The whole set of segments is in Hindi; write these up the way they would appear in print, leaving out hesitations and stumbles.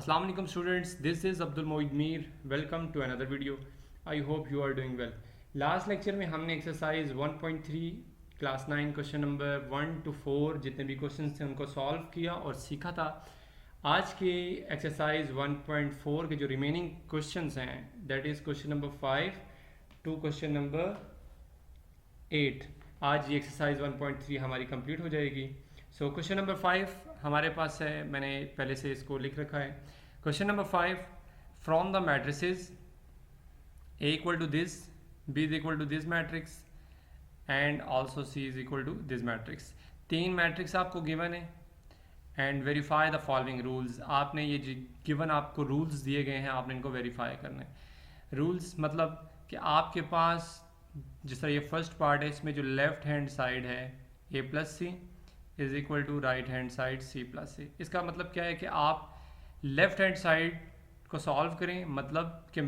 Assalamu alaikum students, this is Abdul Moeed Mir. Welcome to another video. I hope you are doing well. Last lecture में हमने exercise 1.3 class 9 question number 1 to 4 जितने भी क्वेश्चन थे उनको सॉल्व किया और सीखा था। आज के एक्सरसाइज 1.4 के जो रिमेनिंग क्वेश्चंस हैं that is question number 5 to question number 8। आज ये एक्सरसाइज 1.3 हमारी कंप्लीट हो जाएगी। सो क्वेश्चन नंबर 5 हमारे पास है, मैंने पहले से इसको लिख रखा है। Question number 5, from the matrices A equal to this, B is equal to this matrix and also C is equal to this matrix. तीन मैट्रिक्स आपको गिवन है and verify the following rules. आपने ये जो गिवन आपको रूल्स दिए गए हैं आपने इनको वेरीफाई करना है। रूल्स मतलब कि आपके पास जिस तरह ये फर्स्ट पार्ट है इसमें जो लेफ्ट हैंड साइड है A plus C is equal to right hand side C plus C. इसका मतलब क्या है कि आप लेफ्ट हैंड साइड को सॉल्व करें, मतलब कि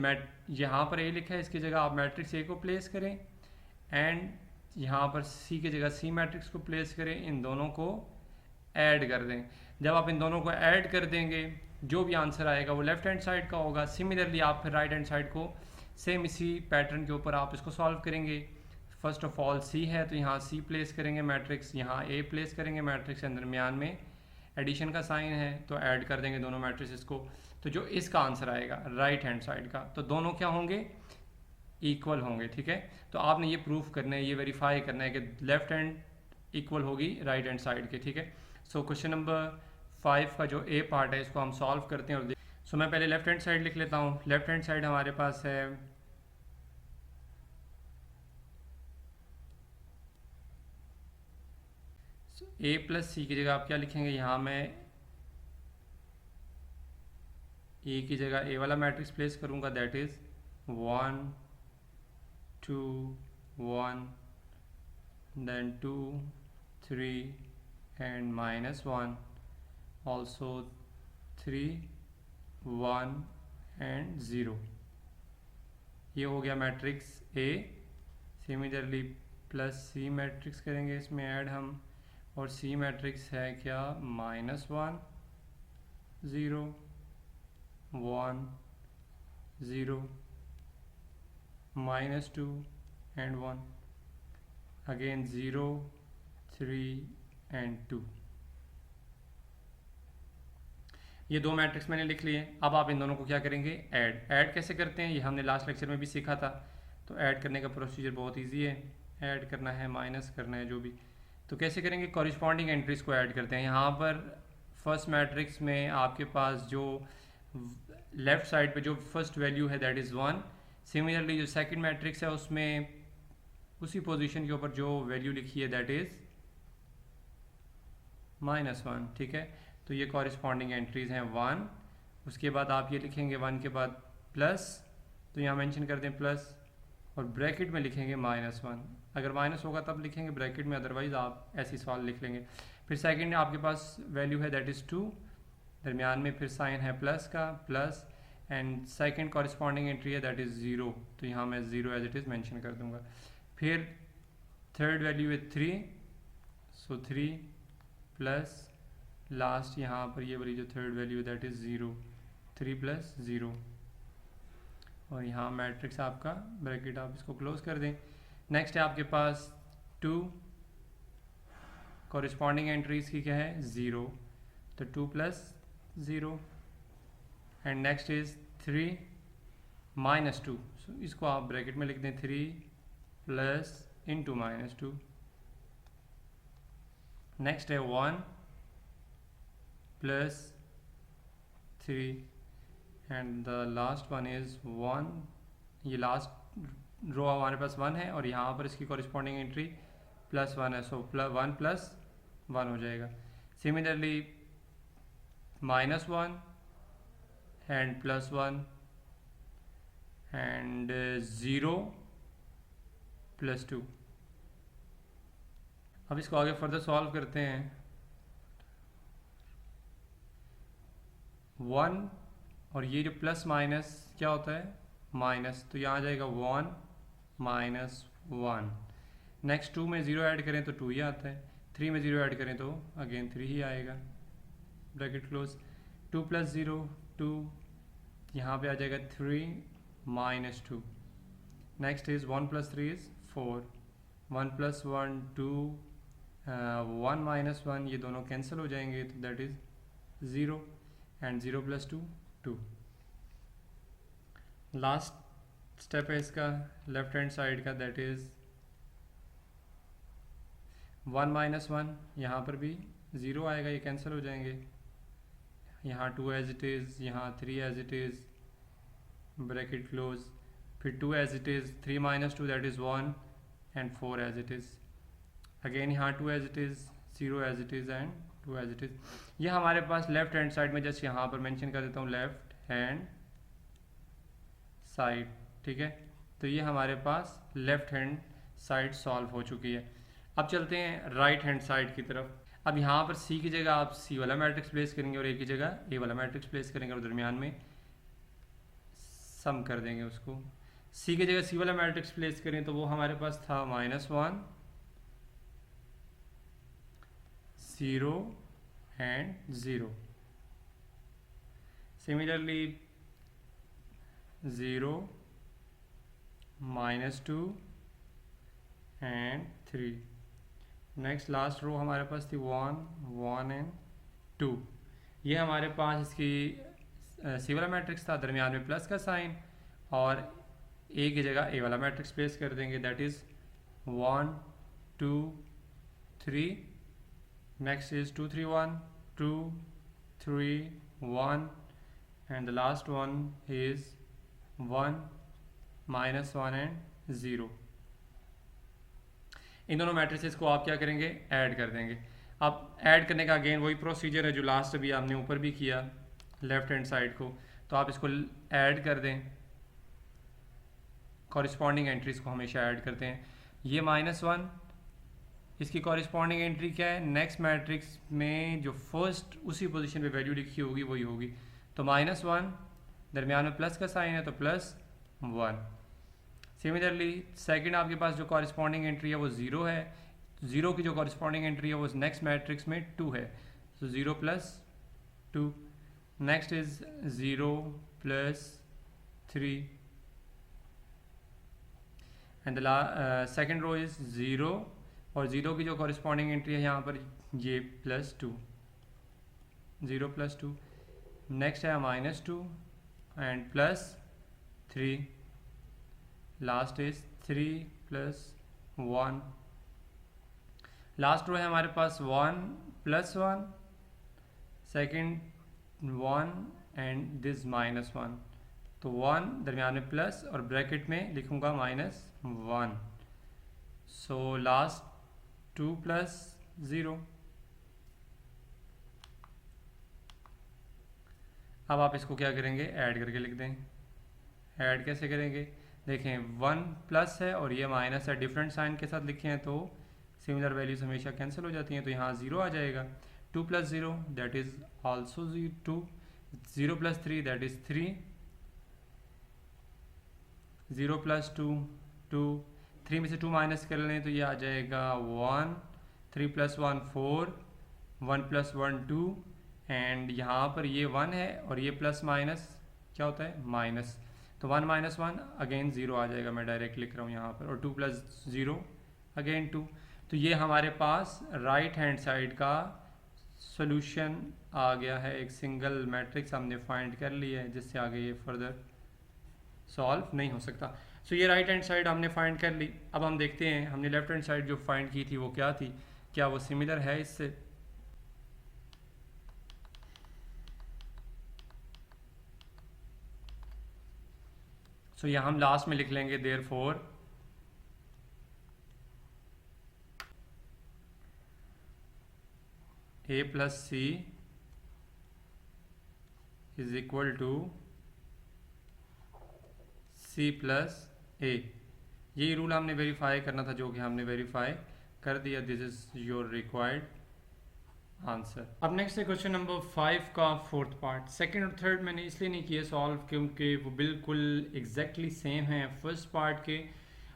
यहाँ पर A लिखा है इसकी जगह आप मैट्रिक्स A को प्लेस करें एंड यहाँ पर C की जगह C मैट्रिक्स को प्लेस करें, इन दोनों को ऐड कर दें। जब आप इन दोनों को ऐड कर देंगे जो भी आंसर आएगा वो लेफ्ट हैंड साइड का होगा। सिमिलरली आप फिर राइट हैंड साइड को सेम इसी पैटर्न के ऊपर आप इसको सॉल्व करेंगे। फर्स्ट ऑफ ऑल C है तो यहाँ C प्लेस करेंगे मैट्रिक्स, यहाँ A प्लेस करेंगे मैट्रिक्स के दरमियान में एडिशन का साइन है तो ऐड कर देंगे दोनों मैट्रिक्स को। तो जो इसका आंसर आएगा राइट हैंड साइड का, तो दोनों क्या होंगे, इक्वल होंगे। ठीक है, तो आपने ये प्रूफ करना है, ये वेरीफाई करना है कि लेफ्ट हैंड इक्वल होगी राइट हैंड साइड के। ठीक है, सो क्वेश्चन नंबर 5 का जो A पार्ट है इसको हम सॉल्व करते हैं। और सो मैं पहले लेफ्ट हैंड साइड लिख लेता हूँ। लेफ्ट हैंड साइड हमारे पास है A प्लस सी की जगह आप क्या लिखेंगे, यहाँ मैं A की जगह A वाला मैट्रिक्स प्लेस करूँगा that is 1 2 1 then 2 3 and -1 also 3 1 and 0। ये हो गया matrix A। Similarly plus C matrix करेंगे इसमें ऐड हम, और C मैट्रिक्स है क्या, -1 0 1 0 -2 एंड 1 अगेन 0 3 एंड 2। ये दो मैट्रिक्स मैंने लिख लिए। अब आप इन दोनों को क्या करेंगे, ऐड कैसे करते हैं ये हमने लास्ट लेक्चर में भी सीखा था। तो ऐड करने का प्रोसीजर बहुत इजी है, ऐड करना है माइनस करना है जो भी। तो कैसे करेंगे, कॉरिस्पॉन्डिंग एंट्रीज को ऐड करते हैं। यहाँ पर फर्स्ट मैट्रिक्स में आपके पास जो लेफ्ट साइड पे जो फर्स्ट वैल्यू है दैट इज़ 1। सिमिलरली जो सेकंड मैट्रिक्स है उसमें उसी पोजीशन के ऊपर जो वैल्यू लिखी है दैट इज़ -1। ठीक है, तो ये कॉरिस्पॉन्डिंग एंट्रीज हैं 1। उसके बाद आप ये लिखेंगे 1 के बाद प्लस, तो यहाँ मेंशन कर दें प्लस और ब्रैकेट में लिखेंगे -1। अगर माइनस होगा तब लिखेंगे ब्रैकेट में, अदरवाइज़ आप ऐसी सवाल लिख लेंगे। फिर सेकंड आपके पास वैल्यू है दैट इज़ 2, दरमियान में फिर साइन है प्लस का, plus and second corresponding entry है दैट इज़ 0, तो यहाँ मैं 0 एज इट इज़ मेंशन कर दूँगा। फिर थर्ड वैल्यू है 3, सो 3 प्लस लास्ट यहाँ पर ये वाली जो थर्ड वैल्यू है दैट इज़ 0, 3 + 0 और यहाँ मैट्रिक्स आपका ब्रैकेट आप इसको क्लोज कर दें। नेक्स्ट है आपके पास 2, कॉरिस्पॉन्डिंग एंट्रीज की क्या है 0, तो 2 + 0 एंड नेक्स्ट इज 3 -2, सो इसको आप ब्रैकेट में लिख दें 3 प्लस इंटू -2। नेक्स्ट है 1 plus 3 and the last one is 1। ये लास्ट रो हमारे पास 1 है और यहाँ पर इसकी कॉरिस्पॉन्डिंग एंट्री +1 है, सो 1 + 1 हो जाएगा। Similarly -1 and +1 and 0 + 2। अब इसको आगे फर्दर सॉल्व करते हैं। 1 और ये जो प्लस माइनस क्या होता है माइनस, तो यहाँ आ जाएगा 1 -1। नेक्स्ट 2 में 0 ऐड करें तो 2 ही आता है, 3 में 0 ऐड करें तो अगेन 3 ही आएगा, ब्रैकेट क्लोज। 2 + 0 2, यहाँ पे आ जाएगा 3 minus 2। Next is 1 + 3 is 4, 1 + 1 2, 1 minus 1, ये दोनों कैंसिल हो जाएंगे तो that is 0 and 0 + 2 2। Last step है इसका लेफ्ट हैंड साइड का, दैट इज़ 1 माइनस 1, यहाँ पर भी 0 आएगा, ये कैंसिल हो जाएंगे। यहाँ 2 एज इट इज़, यहाँ 3 as it is, bracket close, फिर 2 as it is, 3 minus 2 that is 1 and 4 as it is, again यहाँ 2 as it is, 0 as it is and 2 as it is. ये हमारे पास लेफ्ट हैंड साइड में, जस्ट यहाँ पर मेंशन कर देता हूँ लेफ्ट हैंड साइड, ठीक है। तो ये हमारे पास लेफ्ट हैंड साइड सॉल्व हो चुकी है। अब चलते हैं राइट हैंड साइड की तरफ। अब यहाँ पर सी की जगह आप सी वाला मैट्रिक्स प्लेस करेंगे और ए की जगह ए वाला मैट्रिक्स प्लेस करेंगे और दरमियान में सम कर देंगे उसको। सी की जगह सी वाला मैट्रिक्स प्लेस करें तो वो हमारे पास था -1 0 and 0। Similarly 0 -2 and 3। Next last row हमारे पास थी 1 1 एंड 2। ये हमारे पास इसकी सी वाला मैट्रिक्स था, दरमियान में प्लस का साइन, और ए की जगह ए वाला मैट्रिक्स प्लेस कर देंगे, that is 1 2 3। Next is 2 3 1 2 3 1 and the last one is 1 -1 and 0। इन दोनों मैट्रिसेस को आप क्या करेंगे, ऐड कर देंगे। अब ऐड करने का अगेन वही प्रोसीजर है जो लास्ट अभी आपने ऊपर भी किया लेफ्ट हैंड साइड को, तो आप इसको ऐड कर दें, कॉरिस्पॉन्डिंग एंट्रीज को हमेशा ऐड करते हैं। ये -1, इसकी कॉरिस्पॉन्डिंग एंट्री क्या है, नेक्स्ट मैट्रिक्स में जो फर्स्ट उसी पोजीशन पे वैल्यू लिखी होगी वही होगी। तो -1, दरमियान में प्लस का साइन है तो +1। सिमिलरली सेकंड आपके पास जो कॉरिस्पॉन्डिंग एंट्री है वो 0 है, 0 की जो कॉरिस्पॉन्डिंग एंट्री है वो नेक्स्ट मैट्रिक्स में 2 है, तो 0 + 2। Next is 0 + 3 and second row is 0, और 0 की जो कॉरिस्पॉन्डिंग एंट्री है यहाँ पर ये +2, 0 + 2। नेक्स्ट है -2 and +3, last is 3 + 1। Last row है हमारे पास 1 + 1, सेकेंड 1 एंड दिस -1, तो 1 दरमियान में प्लस और ब्रैकेट में लिखूंगा -1, सो लास्ट 2 + 0। अब आप इसको क्या करेंगे, ऐड करके लिख दें। ऐड कैसे करेंगे, देखें 1 प्लस है और ये माइनस है, डिफरेंट साइन के साथ लिखे हैं तो सिमिलर वैल्यूज हमेशा कैंसिल हो जाती हैं, तो यहाँ 0 आ जाएगा। 2 + 0 that is also 2, 0 + 3 that is 3, 0 + 2 2, 3 में से 2 माइनस कर लें तो ये आ जाएगा 1, 3 + 1 4, 1 + 1 2, एंड यहाँ पर ये 1 है और ये प्लस माइनस क्या होता है, माइनस, तो 1 - 1 अगेन 0 आ जाएगा, मैं डायरेक्ट लिख रहा हूँ यहाँ पर, और 2 + 0 अगेन 2। तो ये हमारे पास राइट हैंड साइड का सॉल्यूशन आ गया है, एक सिंगल मैट्रिक्स हमने फाइंड कर लिया है जिससे आगे ये फर्दर सॉल्व नहीं हो सकता। सो ये राइट हैंड साइड हमने फाइंड कर ली। अब हम देखते हैं हमने लेफ्ट हैंड साइड जो फाइंड की थी वो क्या थी, क्या वो सिमिलर है इससे। सो यहाँ हम लास्ट में लिख लेंगे therefore a + c is equal to c + a। यही रूल हमने वेरीफाई करना था जो कि हमने वेरीफाई कर दिया। This is your required answer. अब नेक्स्ट है क्वेश्चन नंबर 5 का 4th पार्ट। सेकंड और थर्ड मैंने इसलिए नहीं किया सॉल्व क्योंकि वो बिल्कुल एग्जैक्टली सेम है फर्स्ट पार्ट के,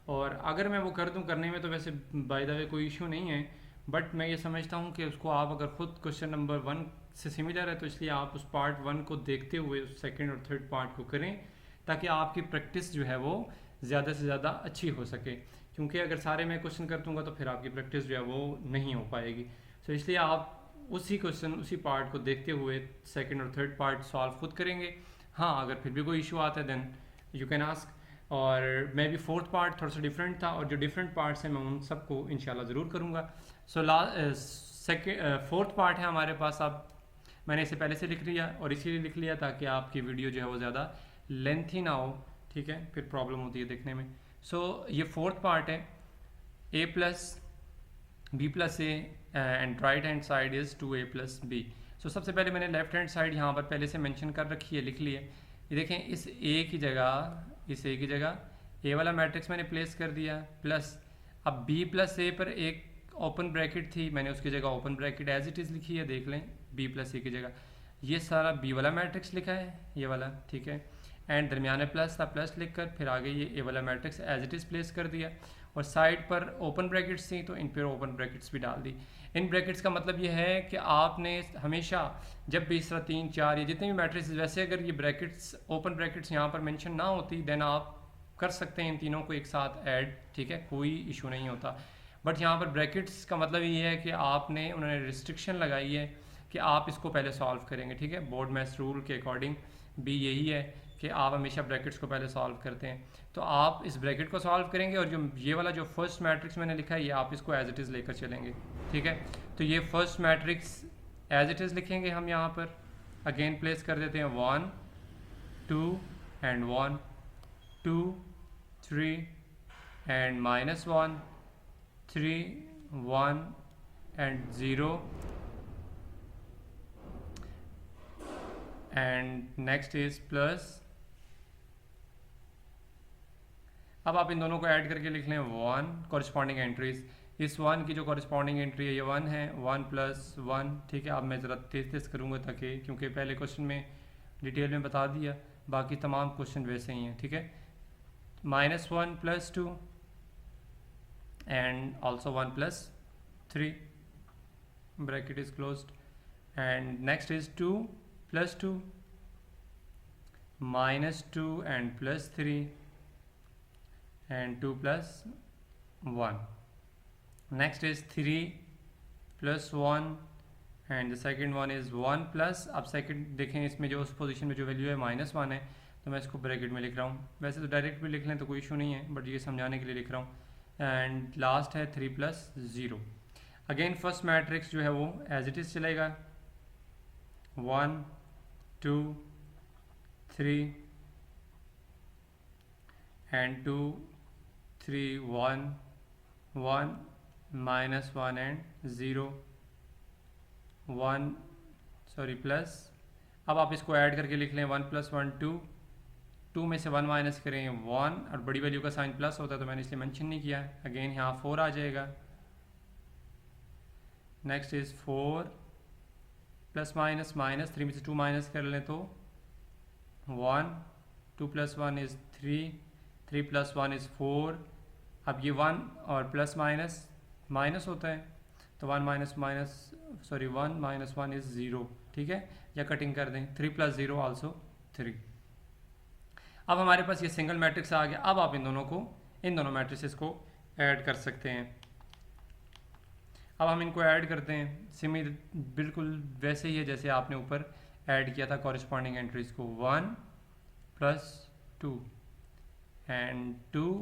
और अगर मैं वो कर दूं करने में तो वैसे बाय द वे कोई इशू नहीं है, बट मैं ये समझता हूँ कि उसको आप अगर खुद क्वेश्चन नंबर 1 से सिमिलर है, तो इसलिए आप उस पार्ट 1 को देखते हुए उस सेकंड और थर्ड पार्ट को करें ताकि आपकी प्रैक्टिस जो है वो ज़्यादा से ज़्यादा अच्छी हो सके। क्योंकि अगर सारे मैं क्वेश्चन कर दूंगा तो फिर आपकी प्रैक्टिस जो है वो नहीं हो पाएगी। तो इसलिए आप उसी क्वेश्चन उसी पार्ट को देखते हुए सेकंड और थर्ड पार्ट सॉल्व खुद करेंगे। हाँ, अगर फिर भी कोई इशू आता है देन यू कैन आस्क। और मैं भी फोर्थ पार्ट थोड़ा सा डिफरेंट था, और जो डिफरेंट पार्ट्स हैं मैं उन सबको इंशाल्लाह ज़रूर करूँगा। सो फोर्थ पार्ट है हमारे पास। अब मैंने इसे पहले से लिख लिया, और इसीलिए लिख लिया ताकि आपकी वीडियो जो है वो ज़्यादा लेंथी ना हो, ठीक है, फिर प्रॉब्लम होती है देखने में। सो ये फोर्थ पार्ट है, a plus B plus A and right hand side is 2a plus B. So सबसे पहले मैंने लेफ्ट हैंड साइड यहाँ पर पहले से मेंशन कर रखी है, लिख ली है। ये देखें, इस a की जगह a वाला मैट्रिक्स मैंने प्लेस कर दिया, प्लस अब b प्लस ए पर एक ओपन ब्रैकेट थी, मैंने उसकी जगह open bracket as it is लिखी है, देख लें b प्लस ए की जगह ये सारा b वाला मैट्रिक्स लिखा है, ये वाला, ठीक है। एंड दरमियान में प्लस था, प्लस लिखकर फिर आगे ये ए वाला matrix as it is place कर दिया, और साइड पर ओपन ब्रैकेट्स थी तो इन पर ओपन ब्रैकेट्स भी डाल दी। इन ब्रैकेट्स का मतलब ये है कि आपने हमेशा जब भी इस तरह 3 4 या जितने भी मैट्रिक्स, वैसे अगर ये ब्रैकेट्स ओपन ब्रैकेट्स यहाँ पर मेंशन ना होती देन आप कर सकते हैं इन तीनों को एक साथ ऐड, ठीक है, कोई इशू नहीं होता। बट यहाँ पर ब्रैकेट्स का मतलब ये है कि आपने उन्होंने रिस्ट्रिक्शन लगाई है कि आप इसको पहले सॉल्व करेंगे, ठीक है। बोर्ड मैथ्स रूल के अकॉर्डिंग भी यही है कि आप हमेशा ब्रैकेट्स को पहले सॉल्व करते हैं। तो आप इस ब्रैकेट को सॉल्व करेंगे, और जो ये वाला जो फर्स्ट मैट्रिक्स मैंने लिखा है ये आप इसको एज इट इज़ लेकर चलेंगे, ठीक है। तो ये first matrix as it is लिखेंगे हम यहाँ पर, अगेन प्लेस कर देते हैं 1 2 and 1 2 3 and -1 3 1 and 0 and next is plus. अब आप इन दोनों को ऐड करके लिख लें 1 कॉरस्पॉन्डिंग एंट्रीज। इस 1 की जो कॉरस्पॉन्डिंग एंट्री है ये 1 है, 1 प्लस 1, ठीक है। अब मैं ज़रा तेज़ करूँगा ताकि, क्योंकि पहले क्वेश्चन में डिटेल में बता दिया, बाकी तमाम क्वेश्चन वैसे ही हैं, ठीक है। -1 plus 2 and also 1 plus 3, bracket is closed, and next is 2 plus 2 -2 and plus 3 and 2 plus 1. Next is 3 plus 1 and the second one is 1 plus, अब सेकंड देखें इसमें जो उस पोजीशन में जो वैल्यू है -1 है, तो मैं इसको ब्रैकेट में लिख रहा हूँ। वैसे तो डायरेक्ट भी लिख लें तो कोई इशू नहीं है, बट ये समझाने के लिए लिख रहा हूँ। एंड लास्ट है 3 प्लस 0। अगेन फर्स्ट मैट्रिक्स जो है वो एज इट इज़ चलेगा, 1 2 3 एंड 2 3 1 1 -1 एंड 0 1 सॉरी प्लस। अब आप इसको ऐड करके लिख लें 1 प्लस 1 2, 2 में से 1 माइनस करें 1, और बड़ी वैल्यू का साइन प्लस होता है तो मैंने इसलिए मेंशन नहीं किया। अगेन यहाँ 4 आ जाएगा। नेक्स्ट इज 4 प्लस माइनस 3 में से 2 माइनस कर लें तो 1, 2 प्लस 1 इज़ 3, 3 प्लस 1 इज़ 4। अब ये 1 और प्लस माइनस होता है तो 1 माइनस 1 इज़ 0, ठीक है, या कटिंग कर दें 3 प्लस 0 आल्सो 3। अब हमारे पास ये सिंगल मैट्रिक्स आ गया। अब आप इन दोनों मैट्रिसेस को ऐड कर सकते हैं। अब हम इनको ऐड करते हैं सिमिलर, बिल्कुल वैसे ही है जैसे आपने ऊपर ऐड किया था कॉरस्पॉन्डिंग एंट्रीज को, 1 plus 2 and 2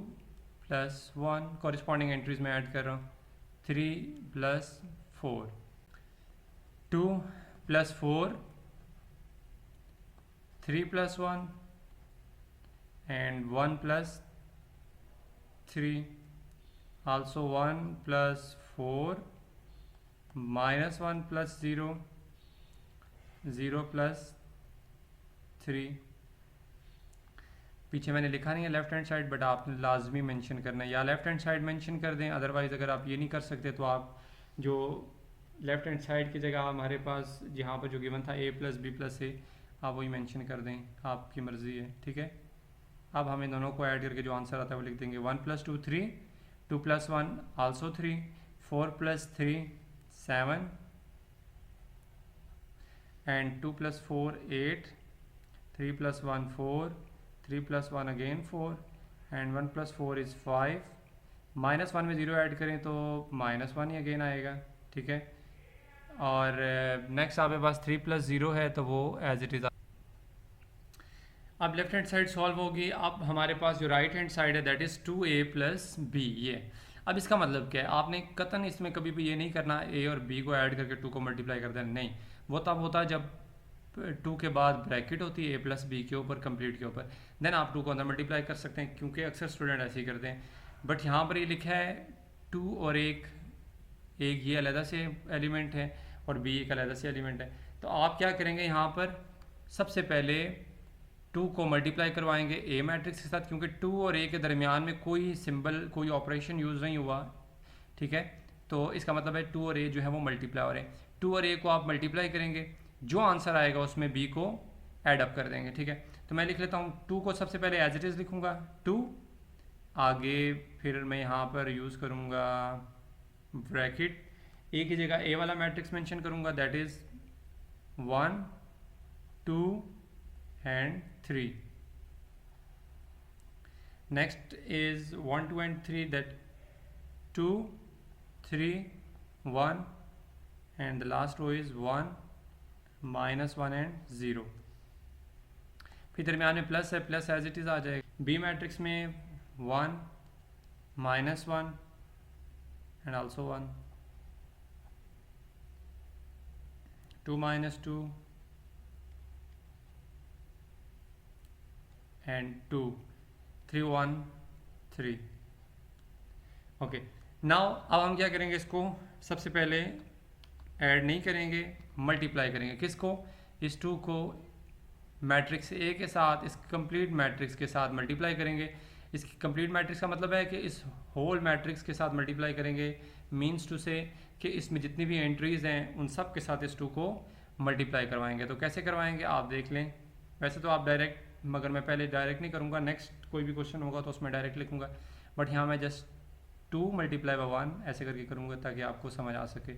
plus 1 corresponding entries में ऐड कर रहा हूँ, 3 plus 4, 2 plus 4, 3 plus 1 and 1 plus 3, also 1 plus 4 minus 1 plus 0, 0 plus 3। पीछे मैंने लिखा नहीं है लेफ्ट हैंड साइड, बट आपने लाजमी मेंशन करना है, या लेफ्ट हैंड साइड मेंशन कर दें, अदरवाइज़ अगर आप ये नहीं कर सकते तो आप जो लेफ्ट हैंड साइड की जगह हमारे पास जहाँ पर जो गिवन था a प्लस बी प्लस ए, आप वही मेंशन कर दें, आपकी मर्ज़ी है, ठीक है। अब हम इन दोनों को ऐड करके जो आंसर आता है वो लिख देंगे, 1 plus 2 3, 2 plus 1 also 3, 4 plus 3 7, and 2 plus 4 8, 3 plus 1 4, 3 plus 1 again 4 and 1 plus 4 is 5. -1 में 0 ऐड करें तो -1 ही अगेन आएगा, ठीक है। और नेक्स्ट आपके पास 3 plus 0 है तो वो एज इट इज़। अब लेफ्ट हैंड साइड सॉल्व होगी। अब हमारे पास जो राइट हैंड साइड है that is 2a plus B. ये अब इसका मतलब क्या है, आपने कतन इसमें कभी भी ये नहीं करना a और b को ऐड करके 2 को मल्टीप्लाई कर देना, नहीं। वो तब होता है जब 2 के बाद ब्रैकेट होती है a प्लस बी के ऊपर, कंप्लीट के ऊपर, देन आप 2 को अंदर मल्टीप्लाई कर सकते हैं, क्योंकि अक्सर स्टूडेंट ऐसे ही करते हैं। बट यहाँ पर ये लिखा है 2 और एक ये अलग से एलिमेंट है और b एक अलग से एलिमेंट है। तो आप क्या करेंगे, यहाँ पर सबसे पहले 2 को मल्टीप्लाई करवाएंगे a मैट्रिक्स के साथ, क्योंकि 2 और a के दरमियान में कोई सिंबल, कोई ऑपरेशन यूज़ नहीं हुआ, ठीक है। तो इसका मतलब है 2 और a जो है वो मल्टीप्लाई हो रहे हैं। 2 और a को आप मल्टीप्लाई करेंगे, जो आंसर आएगा उसमें b को ऐड अप कर देंगे, ठीक है। तो मैं लिख लेता हूँ 2 को सबसे पहले एज इट इज़ लिखूँगा 2, आगे फिर मैं यहाँ पर यूज़ करूँगा ब्रैकेट, a की जगह a वाला मैट्रिक्स मेंशन करूँगा, that is 1 2 and 3. Next is 1 2 and 3, that 2 3 1 and the last row is 1 -1 and 0। फिर दरमियान में प्लस है, प्लस एज इट इज़ आ जाएगा। बी मैट्रिक्स में 1 -1 and also 1, 2 -2 and 2, 3 1 3। Okay, now अब हम क्या करेंगे, इसको सबसे पहले ऐड नहीं करेंगे, मल्टीप्लाई करेंगे। किसको, इस 2 को मैट्रिक्स ए के साथ, इस कंप्लीट मैट्रिक्स के साथ मल्टीप्लाई करेंगे। इस कंप्लीट मैट्रिक्स का मतलब है कि इस होल मैट्रिक्स के साथ मल्टीप्लाई करेंगे, मीन्स टू से कि इसमें जितनी भी एंट्रीज़ हैं उन सब के साथ इस 2 को मल्टीप्लाई करवाएंगे। तो कैसे करवाएंगे आप देख लें। वैसे तो आप डायरेक्ट, मगर मैं पहले डायरेक्ट नहीं करूँगा, नेक्स्ट कोई भी क्वेश्चन होगा तो उसमें डायरेक्ट लिखूँगा, बट यहाँ मैं जस्ट 2 मल्टीप्लाई बाय 1 ऐसे करके करूँगा ताकि आपको समझ आ सके।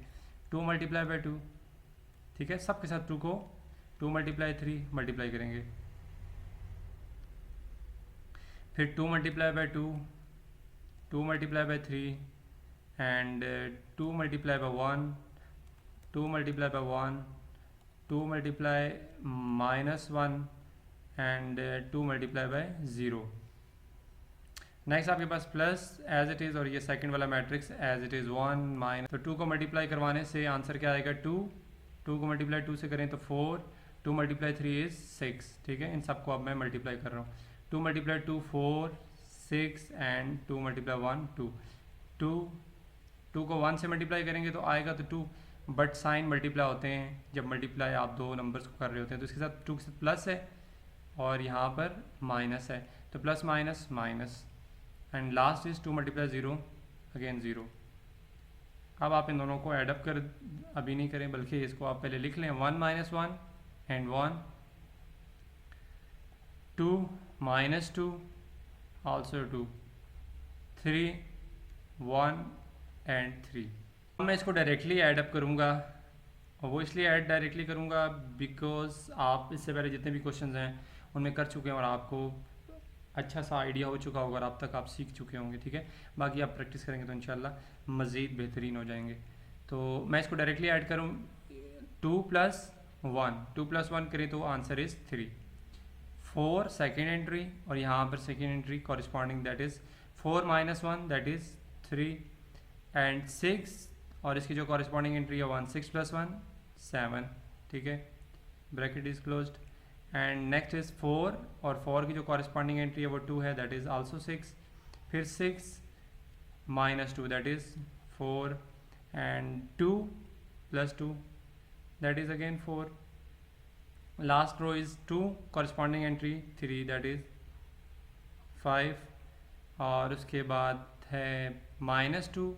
2 मल्टीप्लाई बाय 2, ठीक है। सब के साथ 2 को 2 मल्टीप्लाई 3 मल्टीप्लाई करेंगे, फिर 2 multiply by 2, 2 multiply by 3 and 2 multiply by 1, 2 multiply by 1, 2 multiply -1 and 2 multiply by 0। Next आपके पास प्लस एज इट इज़, और ये सेकंड वाला matrix as it is 1 minus. तो 2 को मल्टीप्लाई करवाने से आंसर क्या आएगा 2, 2 को मल्टीप्लाई 2 से करें तो 4, 2 मल्टीप्लाई 3 इज़ 6, ठीक है। इन सबको अब मैं मल्टीप्लाई कर रहा हूँ, 2 मल्टीप्लाई 2 4 6 एंड 2 मल्टीप्लाई 1 2, 2 को 1 से मल्टीप्लाई करेंगे तो आएगा तो 2, बट साइन मल्टीप्लाई होते हैं जब मल्टीप्लाई आप दो नंबर्स को कर रहे होते हैं, तो इसके साथ 2 के साथ प्लस है और यहाँ पर माइनस है, तो plus minus minus and last is 2 multiply 0 again 0। अब आप इन दोनों को एडअप कर, अभी नहीं करें बल्कि इसको आप पहले लिख लें, 1 -1 एंड 1, 2 -2 also 2, 3 1 एंड 3। अब मैं इसको डायरेक्टली एडअप करूँगा, और वो इसलिए ऐड डायरेक्टली करूँगा बिकॉज आप इससे पहले जितने भी क्वेश्चंस हैं उनमें कर चुके हैं और आपको अच्छा सा आइडिया हो चुका होगा और अब तक आप सीख चुके होंगे, ठीक है। बाकी आप प्रैक्टिस करेंगे तो इंशाल्लाह मज़ीद बेहतरीन हो जाएंगे। तो मैं इसको डायरेक्टली ऐड करूँ, 2 + 1 करें तो आंसर इज़ 3, 4 सेकेंड एंट्री और यहाँ पर second entry corresponding that is 4 - 1 that is 3 and 6, और इसकी जो कॉरिस्पॉन्डिंग एंट्री है 1, 6 + 1 7, ठीक है, bracket is closed. And next is 4, और 4 की जो कॉरिस्पॉन्डिंग एंट्री है वो 2 है, दैट इज़ आल्सो 6, फिर 6 - 2 that is 4 and 2 + 2 that is again 4, last row is 2 corresponding entry 3 that is 5, और उसके बाद है -2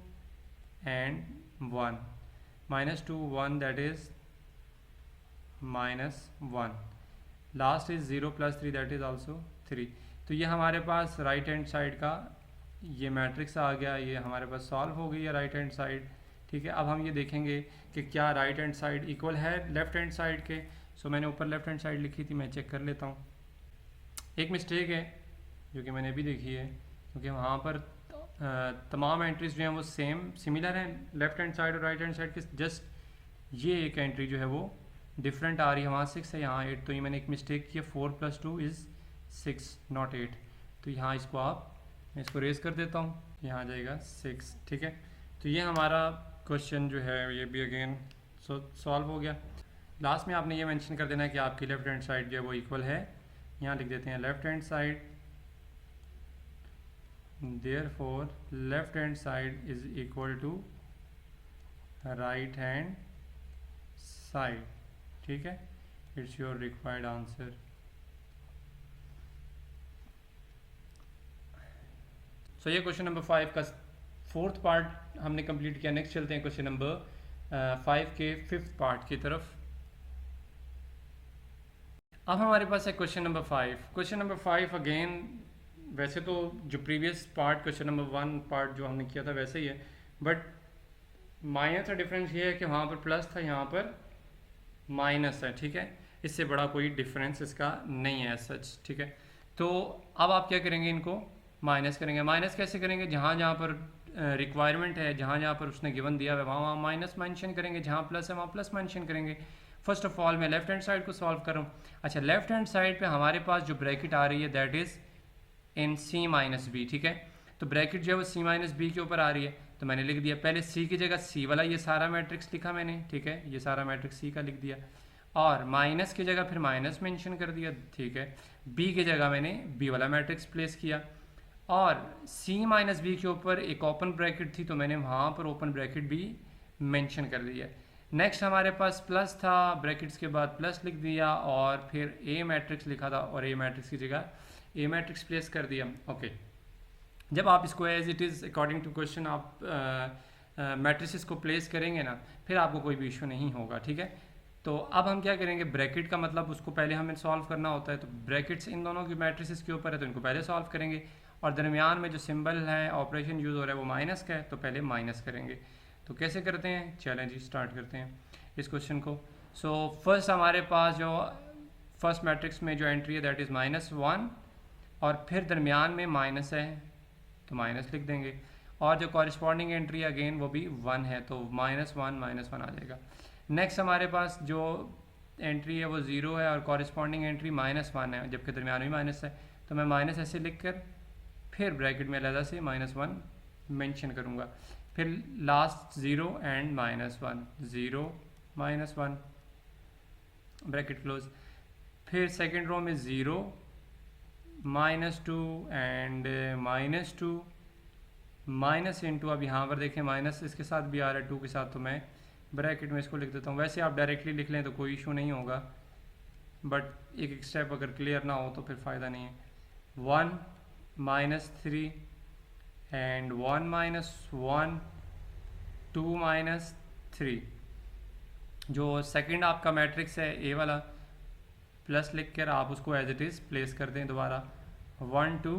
and 1, -2 1 that is -1, last is 0 + 3 that is also 3। तो ये हमारे पास राइट हैंड साइड का ये मैट्रिक्स आ गया, ये हमारे पास सॉल्व हो गई है राइट हैंड साइड, ठीक है। अब हम ये देखेंगे कि क्या राइट हैंड साइड इक्वल है लेफ़्ट हैंड साइड के, सो मैंने ऊपर लेफ्ट हैंड साइड लिखी थी, मैं चेक कर लेता हूँ। एक मिस्टेक है जो कि मैंने अभी देखी है, क्योंकि वहाँ पर तमाम एंट्रीज जो हैं वो सिमिलर हैं लेफ्ट हैंड साइड और राइट हैंड साइड के, जस्ट ये एक एंट्री जो है वो डिफरेंट आ रही है, वहाँ 6 है यहाँ 8, तो ये मैंने एक मिस्टेक किया, 4 + 2 = 6 नॉट 8। तो यहाँ इसको मैं इसको रेज कर देता हूँ, यहाँ आ जाएगा 6, ठीक है। तो ये हमारा क्वेश्चन जो है ये भी अगेन सॉल्व हो गया। लास्ट में आपने ये मेंशन कर देना है कि आपकी लेफ्ट हैंड साइड जो है वो इक्वल है, यहाँ लिख देते हैं left hand side, therefore left hand side is equal to right hand side, ठीक है। It's your required answer. So ये क्वेश्चन नंबर 5 का 4th पार्ट हमने कंप्लीट किया। नेक्स्ट चलते हैं क्वेश्चन नंबर 5 के 5th पार्ट की तरफ। अब हमारे पास है question number 5। Question number 5 again वैसे तो जो previous part question number 1 part जो हमने किया था वैसे ही है, बट माइनस का डिफरेंस ये है कि वहाँ पर प्लस था, यहाँ पर माइनस है, ठीक है। इससे बड़ा कोई डिफरेंस इसका नहीं है सच, ठीक है। तो अब आप क्या करेंगे, इनको माइनस करेंगे। माइनस कैसे करेंगे, जहाँ जहाँ पर रिक्वायरमेंट है, जहाँ जहाँ पर उसने गिवन दिया है वहाँ वहाँ माइनस मेंशन करेंगे, जहाँ प्लस है वहाँ प्लस मेंशन करेंगे। फर्स्ट ऑफ ऑल मैं लेफ्ट हैंड साइड को सॉल्व कर रहा हूँ। अच्छा, लेफ्ट हैंड साइड पे हमारे पास जो ब्रैकेट आ रही है दैट इज़ इन C-B, ठीक है। तो ब्रैकेट जो है वो C-B के ऊपर आ रही है, तो मैंने लिख दिया पहले C की जगह C वाला ये सारा मैट्रिक्स लिखा मैंने, ठीक है। ये सारा मैट्रिक्स C का लिख दिया, और माइनस की जगह फिर माइनस मेंशन कर दिया, ठीक है। B की जगह मैंने B वाला मैट्रिक्स प्लेस किया, और C-B के ऊपर एक ओपन ब्रैकेट थी तो मैंने वहाँ पर ओपन ब्रैकेट भी मेंशन कर दिया। नेक्स्ट हमारे पास प्लस था, ब्रैकेट्स के बाद प्लस लिख दिया, और फिर A मैट्रिक्स लिखा था और A मैट्रिक्स की जगह A मैट्रिक्स प्लेस कर दिया, ओके। जब आप इसको as it is according to question आप मैट्रिसेस को प्लेस करेंगे ना, फिर आपको कोई भी इशू नहीं होगा, ठीक है। तो अब हम क्या करेंगे, ब्रैकेट का मतलब उसको पहले हमें सॉल्व करना होता है, तो ब्रैकेट्स इन दोनों की मैट्रिसेस के ऊपर है तो इनको पहले सॉल्व करेंगे, और दरमियान में जो सिंबल है ऑपरेशन यूज़ हो रहा है वो माइनस का है, तो पहले माइनस करेंगे। तो कैसे करते हैं, चलें जी स्टार्ट करते हैं इस क्वेश्चन को। सो फर्स्ट हमारे पास जो फर्स्ट मैट्रिक्स में जो एंट्री है दैट इज़ -1, और फिर दरमियान में माइनस है तो माइनस लिख देंगे, और जो कॉरिस्पॉन्डिंग एंट्री अगेन वो भी 1 है तो -1 आ जाएगा। नेक्स्ट हमारे पास जो एंट्री है वो 0 है और कॉरिस्पॉन्डिंग एंट्री -1 है, जबकि दरमियान में माइनस है, तो मैं माइनस ऐसे लिख कर फिर ब्रैकेट में अलग से -1 मेंशन करूँगा, फिर लास्ट 0 एंड -1, 0 -1 ब्रैकेट क्लोज, फिर सेकेंड रो में 0 -2 एंड -2 माइनस इंटू, अब यहाँ पर देखें माइनस इसके साथ भी आ रहा है 2 के साथ, तो मैं ब्रैकेट में इसको लिख देता हूँ। वैसे आप डायरेक्टली लिख लें तो कोई इशू नहीं होगा, बट एक स्टेप अगर क्लियर ना हो तो फिर फ़ायदा नहीं है। 1 -3 एंड 1 -1 2 -3, जो सेकंड आपका मैट्रिक्स है ए वाला, प्लस लिख कर आप उसको एज इट इज़ प्लेस कर दें दोबारा, 1 2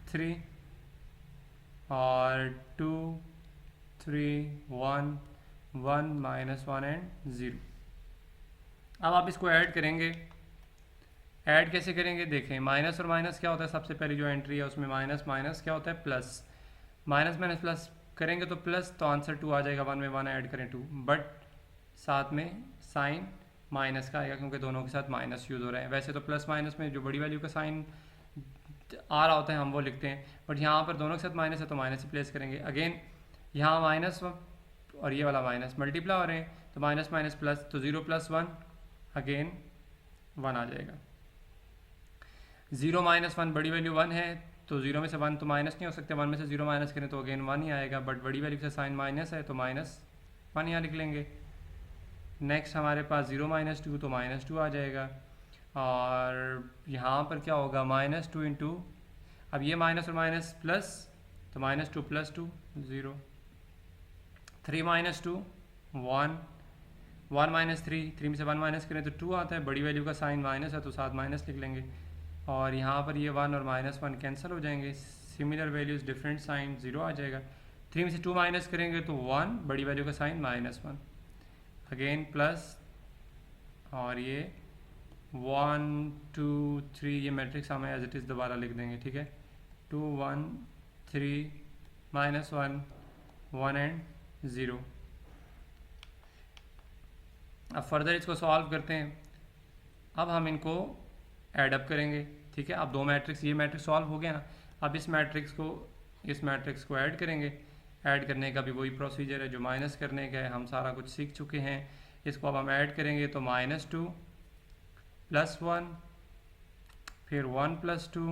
3 और 2 3 1 1 -1 एंड 0। अब आप इसको ऐड करेंगे। ऐड कैसे करेंगे, देखें माइनस और माइनस क्या होता है, सबसे पहले जो एंट्री है उसमें माइनस माइनस क्या होता है प्लस, माइनस माइनस प्लस करेंगे तो प्लस, तो आंसर 2 आ जाएगा, 1 में 1 ऐड करें 2, बट साथ में साइन माइनस का आएगा क्योंकि दोनों के साथ माइनस यूज़ हो रहे हैं। वैसे तो प्लस माइनस में जो बड़ी वैल्यू का साइन आ रहा होता है हम वो लिखते हैं, बट यहाँ पर दोनों के साथ माइनस है तो माइनस ही प्लेस करेंगे। अगेन यहाँ माइनस और ये वाला माइनस मल्टीप्लाई हो रहे हैं, तो माइनस माइनस प्लस, तो 0 + 1 अगेन 1 आ जाएगा। 0 - 1 बड़ी वैल्यू 1 है, तो 0 में से 1 तो माइनस नहीं हो सकते, 1 में से 0 माइनस करें तो अगेन 1 ही आएगा, बट बड़ी वैल्यू से साइन माइनस है तो -1 यहाँ लिख लेंगे। नेक्स्ट हमारे पास 0 -2 तो -2 आ जाएगा, और यहाँ पर क्या होगा -2 इंटू, अब ये माइनस और माइनस प्लस, तो -2 + 2 0, 3 -2 1, 1 - 3, 3 में से 1 माइनस करें तो 2 आता है, बड़ी वैल्यू का साइन माइनस है तो साथ माइनस लिख लेंगे, और यहाँ पर ये 1 और -1 कैंसिल हो जाएंगे, सिमिलर वैल्यूज़ डिफरेंट साइन 0 आ जाएगा। 3 में से 2 माइनस करेंगे तो 1, बड़ी वैल्यू का साइन -1 अगेन प्लस, और ये 1 2 3, ये मैट्रिक्स हमें एज इट इज़ दोबारा लिख देंगे, ठीक है। 2 1 3 -1 1 एंड 0। अब फर्दर इसको सॉल्व करते हैं। अब हम इनको एडअप करेंगे, ठीक है। अब दो मैट्रिक्स, ये मैट्रिक्स सॉल्व हो गया ना, अब इस मैट्रिक्स को ऐड करेंगे। ऐड करने का भी वही प्रोसीजर है जो माइनस करने का है, हम सारा कुछ सीख चुके हैं। इसको अब हम ऐड करेंगे तो -2 +1, फिर 1 + 2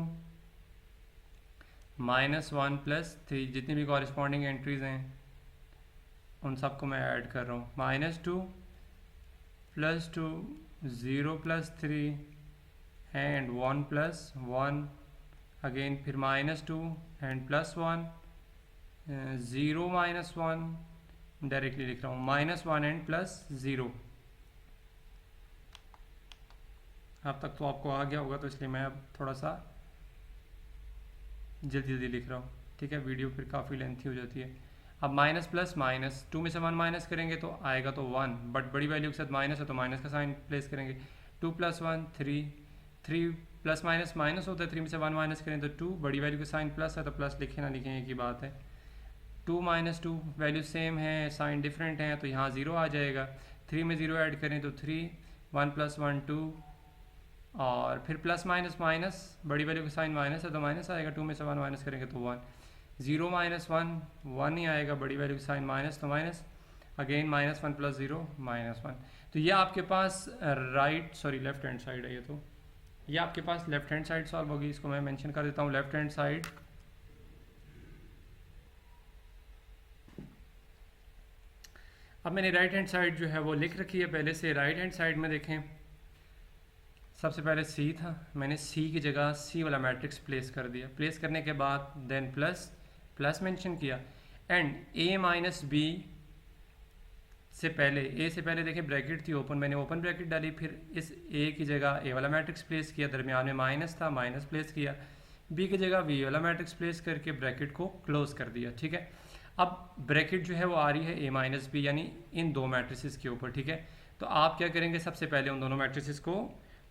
-1 + 3, जितनी भी कॉरिस्पॉन्डिंग एंट्रीज हैं उन सबको मैं ऐड कर रहा हूँ। -2 + 2 0 + 3 एंड 1 + 1 अगेन, फिर -2 एंड +1 0 -1, डायरेक्टली लिख रहा हूँ -1 एंड +0। अब तक तो आपको आ गया होगा, तो इसलिए मैं अब थोड़ा सा जल्दी लिख रहा हूँ, ठीक है। वीडियो फिर काफ़ी लेंथी हो जाती है। अब माइनस प्लस माइनस, 2 में से 1 माइनस करेंगे तो आएगा तो 1, बट बड़ी वैल्यू के साथ माइनस है तो माइनस का साइन प्लेस करेंगे। 2 + 1 3, 3 प्लस माइनस माइनस होता है, 3 में से 1 माइनस करें तो 2, बड़ी वैल्यू का साइन प्लस है तो प्लस लिखें ना लिखें एक ही बात है। 2 - 2 वैल्यू सेम है, साइन डिफरेंट है तो यहाँ 0 आ जाएगा। 3 में 0 ऐड करें तो 3, 1 + 1 2, और फिर प्लस माइनस माइनस, बड़ी वैल्यू का साइन माइनस है तो माइनस आएगा। 2 में से 1 माइनस करेंगे तो 1, 0 - 1 1 ही आएगा, बड़ी वैल्यू का साइन माइनस तो माइनस, अगेन -1 + 0 -1। तो ये आपके पास लेफ्ट हैंड साइड है, ये आपके पास लेफ्ट हैंड साइड सॉल्व होगी। इसको मैं मेंशन कर देता हूँ, लेफ्ट हैंड साइड। अब मैंने राइट हैंड साइड जो है वो लिख रखी है पहले से। राइट हैंड साइड में देखें, सबसे पहले C था, मैंने C की जगह C वाला मैट्रिक्स प्लेस कर दिया। प्लेस करने के बाद देन प्लस मेंशन किया, एंड A - B से पहले देखें ब्रैकेट थी ओपन, मैंने ओपन ब्रैकेट डाली। फिर इस A की जगह A वाला मैट्रिक्स प्लेस किया, दरमियान में माइनस था, माइनस प्लेस किया। B की जगह B वाला मैट्रिक्स प्लेस करके ब्रैकेट को क्लोज कर दिया, ठीक है। अब ब्रैकेट जो है वो आ रही है A - B, यानी इन दो मैट्रिसेस के ऊपर, ठीक है। तो आप क्या करेंगे, सबसे पहले उन दोनों मैट्रिसेस को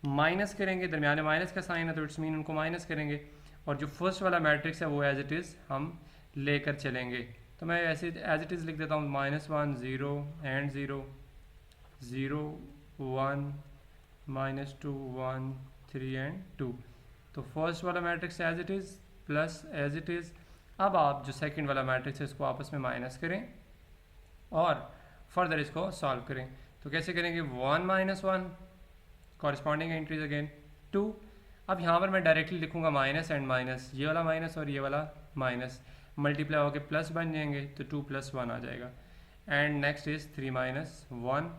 माइनस करेंगे, दरमियान में माइनस का साइन है तो इट्स मीन उनको माइनस करेंगे, और जो फर्स्ट वाला मैट्रिक्स है वो एज इट इज़ हम लेकर चलेंगे। तो मैं ऐसे एज इट इज़ लिख देता हूँ, -1 0 एंड 0 0 1 -2 1 3 एंड 2। तो फर्स्ट वाला matrix as it is plus as it is. अब आप जो सेकंड वाला मैट्रिक्स है इसको आपस में माइनस करें और फर्दर इसको सॉल्व करें। तो कैसे करेंगे, 1 - 1 कॉरिस्पॉन्डिंग एंट्रीज अगेन 2। अब यहाँ पर मैं डायरेक्टली लिखूँगा माइनस एंड माइनस, ये वाला माइनस और ये वाला माइनस मल्टीप्लाई होकर प्लस बन जाएंगे तो 2 + 1 आ जाएगा। एंड नेक्स्ट इज 3 - 1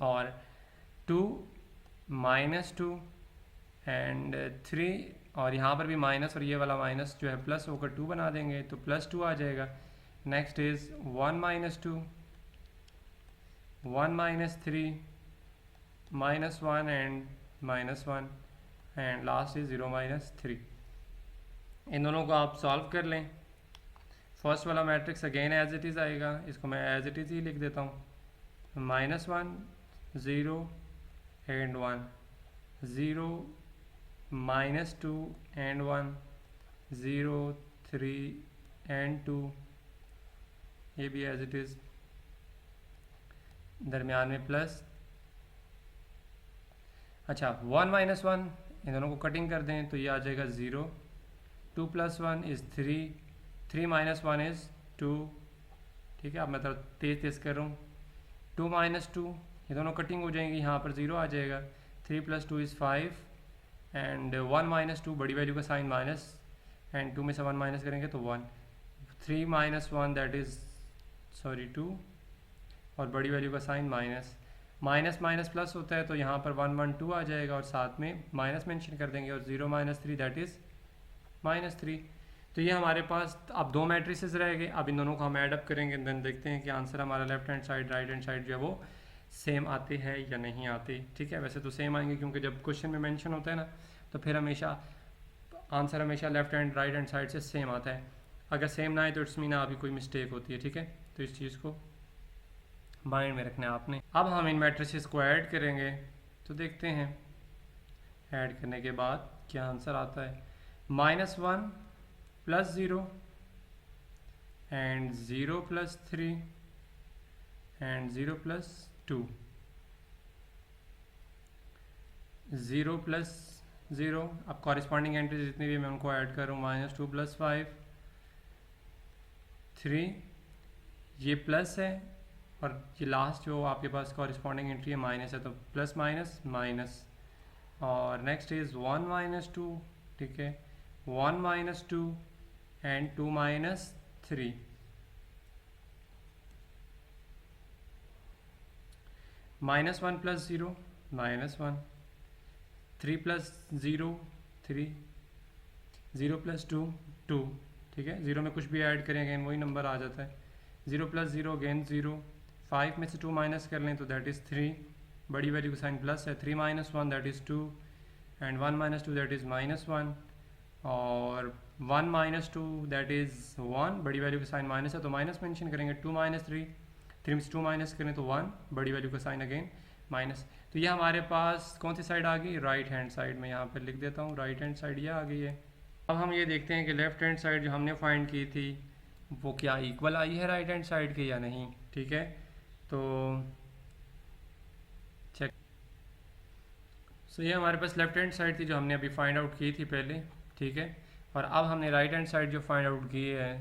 और 2 - 2 एंड 3, और यहाँ पर भी माइनस और ये वाला माइनस जो है प्लस होकर 2 बना देंगे तो +2 आ जाएगा। Next is 1 - 2 1 - 3 -1 and -1 and last is 0 - 3। इन दोनों को आप सॉल्व कर लें। फर्स्ट वाला matrix again as it is आएगा, इसको मैं एज इट इज़ ही लिख देता हूँ, -1 0 एंड 1 0 -2 एंड 1 0 3 एंड 2, ये भी एज इट इज़, दरमियान में प्लस। अच्छा 1 - 1, इन दोनों को कटिंग कर दें तो ये आ जाएगा 0, 2 + 1 इज़ 3, 3 - 1 इज़ 2, ठीक है। अब मैं थोड़ा तेज़ कर रहा हूँ, 2 - 2, ये दोनों कटिंग हो जाएंगी, यहाँ पर 0 आ जाएगा। 3 + 2 इज़ 5 एंड 1 - 2, बड़ी वैल्यू का साइन माइनस, एंड 2 में से 1 माइनस करेंगे तो 1। 3 - 1 दैट इज़ 2, और बड़ी वैल्यू का साइन माइनस, माइनस प्लस होता है तो यहाँ पर 1 1 2 आ जाएगा और साथ में माइनस मेंशन कर देंगे, और 0 - 3 दैट इज़ -3। तो ये हमारे पास अब दो मैट्रिसेस रह गए। अब इन दोनों को हम ऐडअप करेंगे, देन देखते हैं कि आंसर हमारा left hand side right hand side जो है वो सेम आते हैं या नहीं आते, ठीक है। वैसे तो सेम आएंगे क्योंकि जब क्वेश्चन में मेंशन होता है ना तो फिर हमेशा आंसर हमेशा left hand right hand side से सेम आता है। अगर सेम ना आए तो इट्स मीन अभी कोई मिस्टेक होती है, ठीक है। तो इस चीज़ को माइंड में रखना है आपने। अब हम इन मैट्रिसेस को ऐड करेंगे तो देखते हैं ऐड करने के बाद क्या आंसर आता है। -1 + 0 एंड 0 + 3 एंड 0 + 2, 0 + 0। अब कॉरिस्पॉन्डिंग एंट्री जितनी भी मैं उनको ऐड कर रहा हूँ। -2 + 5 3, ये प्लस है, और ये लास्ट जो आपके पास कॉरिस्पॉन्डिंग एंट्री है माइनस है, तो प्लस माइनस माइनस। और नेक्स्ट इज़ 1 - 2, ठीक है, 1 - 2 एंड 2 - 3। -1 + 0 -1, 3 + 0 3, 0 + 2 2, ठीक है। 0 में कुछ भी ऐड करें अगेन वही नंबर आ जाता है। 0 + 0 अगेन 0, 5 में से 2 माइनस कर लें तो दैट इज़ 3, बड़ी वैल्यू का साइन प्लस है। 3 - 1 that is 2 and 1 - 2 that is -1, और 1 - 2 दैट इज़ 1, बड़ी वैल्यू का साइन माइनस है तो माइनस मेंशन करेंगे। 2 - 3, 3 में से 2 माइनस करें तो 1, बड़ी वैल्यू का साइन अगेन माइनस। तो ये हमारे पास कौन सी साइड आ गई, राइट हैंड साइड में। यहाँ पर लिख देता हूँ राइट हैंड साइड ये आ गई है। अब हम ये देखते हैं कि लेफ्ट हैंड साइड जो हमने फाइंड की थी वो क्या इक्वल आई है राइट हैंड साइड के या नहीं, ठीक है। तो चेक। सो ये हमारे पास लेफ्ट हैंड साइड थी जो हमने अभी फाइंड आउट की थी पहले, ठीक है। और अब हमने राइट हैंड साइड जो फाइंड आउट की है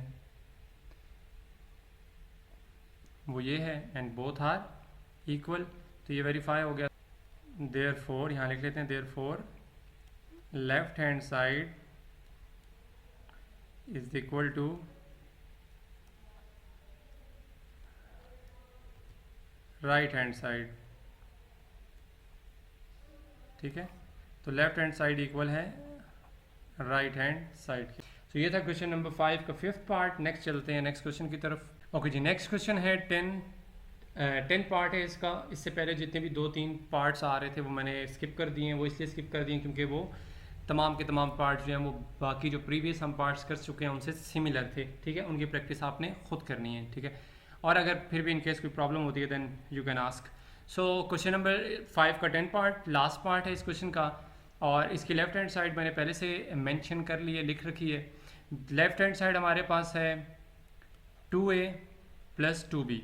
वो ये है, एंड बोथ आर इक्वल। तो ये वेरीफाई हो गया। देयरफॉर यहाँ लिख लेते हैं, therefore left hand side is equal to right hand side, ठीक है। तो लेफ्ट हैंड साइड इक्वल है राइट हैंड साइड के। तो ये था क्वेश्चन नंबर 5 का 5th पार्ट। नेक्स्ट चलते हैं नेक्स्ट क्वेश्चन की तरफ। ओके जी, नेक्स्ट क्वेश्चन है 10 पार्ट है इसका। इससे पहले जितने भी 2-3 पार्ट्स आ रहे थे वो मैंने स्किप कर दिए हैं। वो इसलिए स्किप कर दिए हैं क्योंकि वो तमाम के तमाम पार्ट्स जो हैं वो बाकी जो प्रीवियस हम पार्ट्स कर चुके हैं उनसे सिमिलर थे, ठीक है। उनकी प्रैक्टिस आपने खुद करनी है, ठीक है। और अगर फिर भी इनकेस कोई प्रॉब्लम होती है then you can ask. So question number 5 का 10 पार्ट लास्ट पार्ट है इस क्वेश्चन का, और इसकी लेफ्ट हैंड साइड मैंने पहले से मेंशन कर ली है, लिख रखी है। लेफ्ट हैंड साइड हमारे पास है 2a + 2b।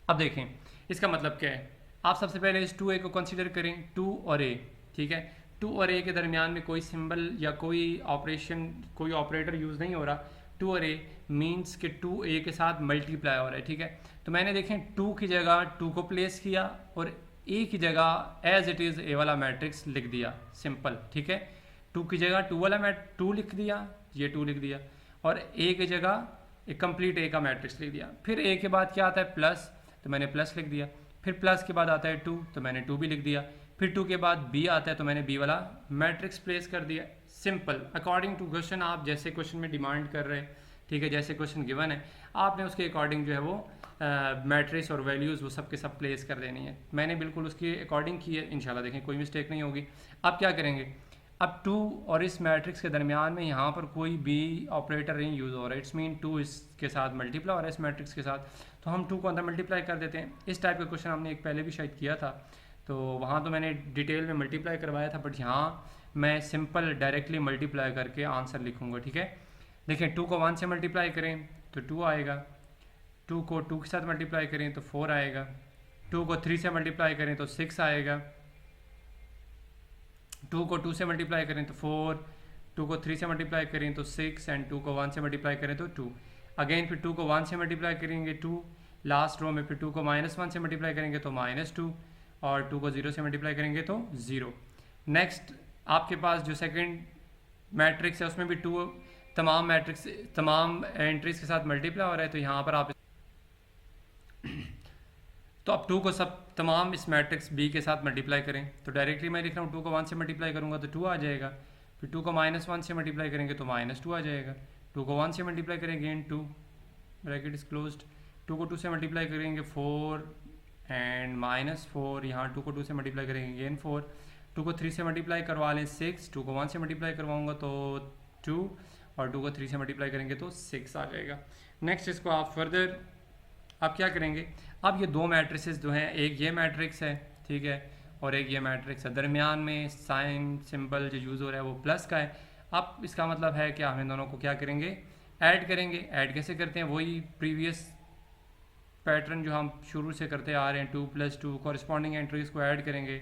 अब देखें इसका मतलब क्या है। आप सबसे पहले इस 2a को कंसीडर करें, 2 और a, ठीक है। 2 और a के दरमियान में कोई सिंबल या कोई ऑपरेशन, कोई ऑपरेटर यूज़ नहीं हो रहा। 2 और a मीन्स कि 2a के साथ मल्टीप्लाई हो रहा है, ठीक है। तो मैंने देखें 2 की जगह 2 को प्लेस किया और a की जगह एज इट इज़ a वाला मैट्रिक्स लिख दिया, सिंपल, ठीक है। 2 की जगह 2 वाला 2 लिख दिया, ये 2 लिख दिया, और a की जगह एक कंप्लीट a का मैट्रिक्स लिख दिया। फिर a के बाद क्या आता है, प्लस, तो मैंने प्लस लिख दिया। फिर प्लस के बाद आता है 2, तो मैंने 2 भी लिख दिया। फिर 2 के बाद b आता है तो मैंने b वाला मैट्रिक्स प्लेस कर दिया, सिंपल। अकॉर्डिंग टू क्वेश्चन, आप जैसे क्वेश्चन में डिमांड कर रहे हैं, ठीक है, जैसे क्वेश्चन गिवन है आपने उसके अकॉर्डिंग जो है वो मैट्रिक्स और वैल्यूज़ वो सब के सब प्लेस कर देनी है। मैंने बिल्कुल उसके अकॉर्डिंग की है, इंशाल्लाह देखें कोई मिस्टेक नहीं होगी। अब क्या करेंगे, अब 2 और इस मैट्रिक्स के दरमियान में यहाँ पर कोई भी ऑपरेटर नहीं यूज़ हो रहा है। इट्स मीन 2 इसके साथ मल्टीप्लाई हो रहा है इस मैट्रिक्स के साथ, तो हम 2 को अंदर मल्टीप्लाई कर देते हैं। इस टाइप का क्वेश्चन हमने एक पहले भी शायद किया था, तो वहाँ तो मैंने डिटेल में मल्टीप्लाई करवाया था, बट यहाँ मैं सिंपल डायरेक्टली मल्टीप्लाई करके आंसर लिखूँगा, ठीक है। देखें 2 को 1 से मल्टीप्लाई करें तो 2 आएगा, 2 को 2 के साथ मल्टीप्लाई करें तो 4 आएगा, 2 को 3 से मल्टीप्लाई करें तो 6 आएगा, 2 को 2 से मल्टीप्लाई करें तो 4, 2 को 3 से मल्टीप्लाई करें तो 6, एंड 2 को 1 से मल्टीप्लाई करें तो 2। अगेन फिर 2 को 1 से मल्टीप्लाई करेंगे 2, लास्ट रो में फिर 2 को -1 से मल्टीप्लाई करेंगे तो -2, और 2 को 0 से मल्टीप्लाई करेंगे तो 0। नेक्स्ट आपके पास जो सेकंड मैट्रिक्स है उसमें भी 2 तमाम मैट्रिक्स तमाम एंट्रीज के साथ मल्टीप्लाई हो रहा है, तो यहाँ पर आप तो अब 2 को सब तमाम इस मैट्रिक्स b के साथ मल्टीप्लाई करें, तो डायरेक्टली मैं लिख रहा हूँ 2 को 1 से मल्टीप्लाई करूँगा तो 2 आ जाएगा। फिर 2 को -1 से मल्टीप्लाई करेंगे तो -2 आ जाएगा। 2 को 1 से मल्टीप्लाई करेंगे अगेन 2, ब्रैकेट इज क्लोज्ड। 2 को 2 से मल्टीप्लाई करेंगे 4 एंड -4, यहाँ 2 को 2 से मल्टीप्लाई करेंगे अगेन 4। 2 को 3 से मल्टीप्लाई करवा लें 6, 2 को 1 से मल्टीप्लाई करवाऊँगा तो 2, और 2 को 3 से मल्टीप्लाई करेंगे तो 6 आ जाएगा। नेक्स्ट इसको आप फर्दर आप क्या करेंगे, अब ये 2 मैट्रिसेस जो हैं, एक ये मैट्रिक्स है, ठीक है, और एक ये मैट्रिक्स है। दरमियान में साइन सिंबल जो यूज़ हो रहा है वो प्लस का है। अब इसका मतलब है कि हम इन दोनों को क्या करेंगे, ऐड करेंगे। ऐड कैसे करते हैं, वही प्रीवियस पैटर्न जो हम शुरू से करते आ रहे हैं, 2 + 2 कॉरस्पॉन्डिंग एंट्रीज को ऐड करेंगे।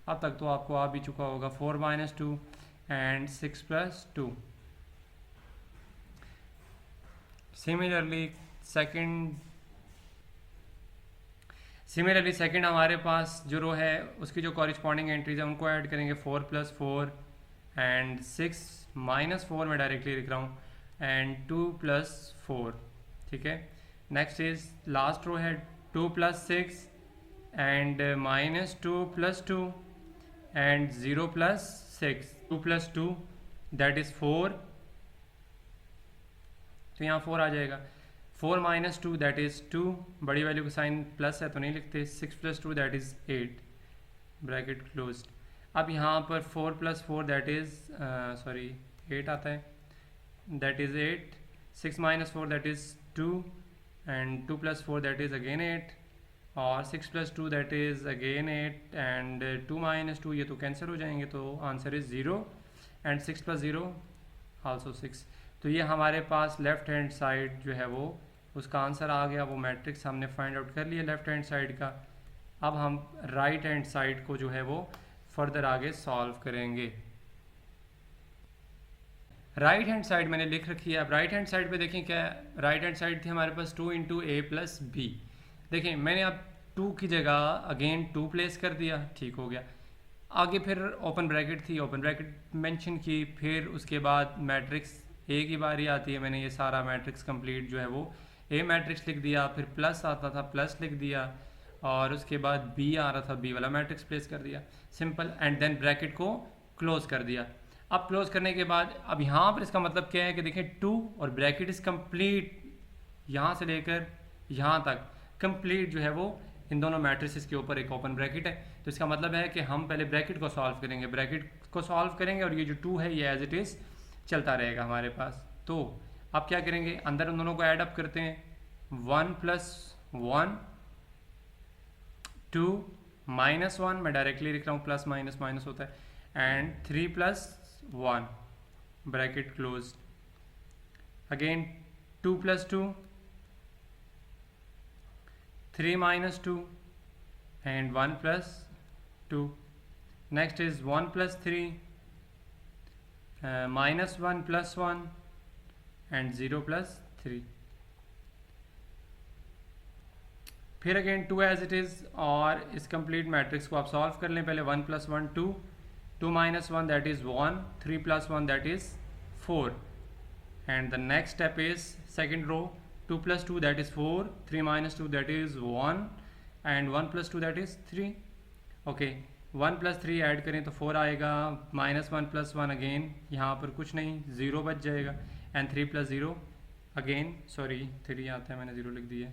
अब तक तो आपको आ भी चुका होगा, 4 - 2 एंड 6 + 2। सिमिलरली सेकंड हमारे पास जो रो है उसकी जो कॉरस्पॉन्डिंग एंट्रीज है उनको ऐड करेंगे, 4 + 4 एंड 6 - 4 मैं डायरेक्टली लिख रहा हूँ, एंड 2 + 4। ठीक है, नेक्स्ट इज लास्ट रो है 2 + 6 एंड -2 + 2 एंड 0 + 6। 2 + 2 दैट इज़ 4, तो यहाँ 4 आ जाएगा। 4 - 2 दैट इज़ 2, बड़ी वैल्यू का साइन प्लस है तो नहीं लिखते। 6 + 2 दैट इज़ 8, ब्रैकेट क्लोज्ड। अब यहाँ पर 4 + 4 दैट इज़ 8 आता है, that is 8। 6 - 4 that is 2 and 2 + 4 that is again 8, और 6 + 2 दैट इज़ अगेन 8 एंड 2 - 2 ये तो कैंसिल हो जाएंगे, तो आंसर इज़ 0 एंड 6 + 0 आल्सो 6। तो ये हमारे पास लेफ़्ट हैंड साइड जो है वो उसका आंसर आ गया। वो मैट्रिक्स हमने फाइंड आउट कर लिया लेफ़्ट हैंड साइड का। अब हम राइट हैंड साइड को जो है वो फर्दर आगे सॉल्व करेंगे। राइट हैंड साइड मैंने लिख रखी है। अब राइट हैंड साइड पे देखें क्या है, राइट हैंड साइड थी हमारे पास 2 × a + b। देखें मैंने अब 2 की जगह अगेन 2 प्लेस कर दिया, ठीक हो गया। आगे फिर ओपन ब्रैकेट थी, ओपन ब्रैकेट मेंशन की, फिर उसके बाद मैट्रिक्स ए की बारी आती है। मैंने ये सारा मैट्रिक्स कंप्लीट जो है वो ए मैट्रिक्स लिख दिया, फिर प्लस आता था प्लस लिख दिया, और उसके बाद बी आ रहा था बी वाला मैट्रिक्स प्लेस कर दिया, सिंपल। एंड देन ब्रैकेट को क्लोज कर दिया। अब क्लोज करने के बाद अब यहाँ पर इसका मतलब क्या है कि देखें 2 और ब्रैकेट इज कंप्लीट, यहाँ से लेकर यहाँ तक कंप्लीट जो है वो इन दोनों मैट्रिसेस के ऊपर एक ओपन ब्रैकेट है। तो इसका मतलब है कि हम पहले ब्रैकेट को सॉल्व करेंगे, ब्रैकेट को सॉल्व करेंगे, और ये जो 2 है ये एज इट इज़ चलता रहेगा हमारे पास। तो अब क्या करेंगे, अंदर उन दोनों को ऐड अप करते हैं। 1 + 1 2 - 1 मैं डायरेक्टली लिख रहा हूँ, प्लस माइनस माइनस होता है, and 3 + 1 bracket close, again 2 + 2 3 - 2 and 1 + 2. Next is 1 + 3 -1 + 1 and 0 + 3. फिर अगेन 2 एज इट इज़, और इस कंप्लीट मैट्रिक्स को आप सॉल्व कर लें। पहले 1 + 1 2, 2 - 1 that is 1, 3 + 1 that is 4, and the next step is second row 2 + 2 that is 4, 3 - 2 that is 1 and 1 + 2 that is 3. okay, 1 + 3 add करें तो 4 आएगा, -1 + 1 अगेन यहाँ पर कुछ नहीं, 0 बच जाएगा, एंड 3 + 0 अगेन, सॉरी 3 आता है मैंने 0 लिख दिया,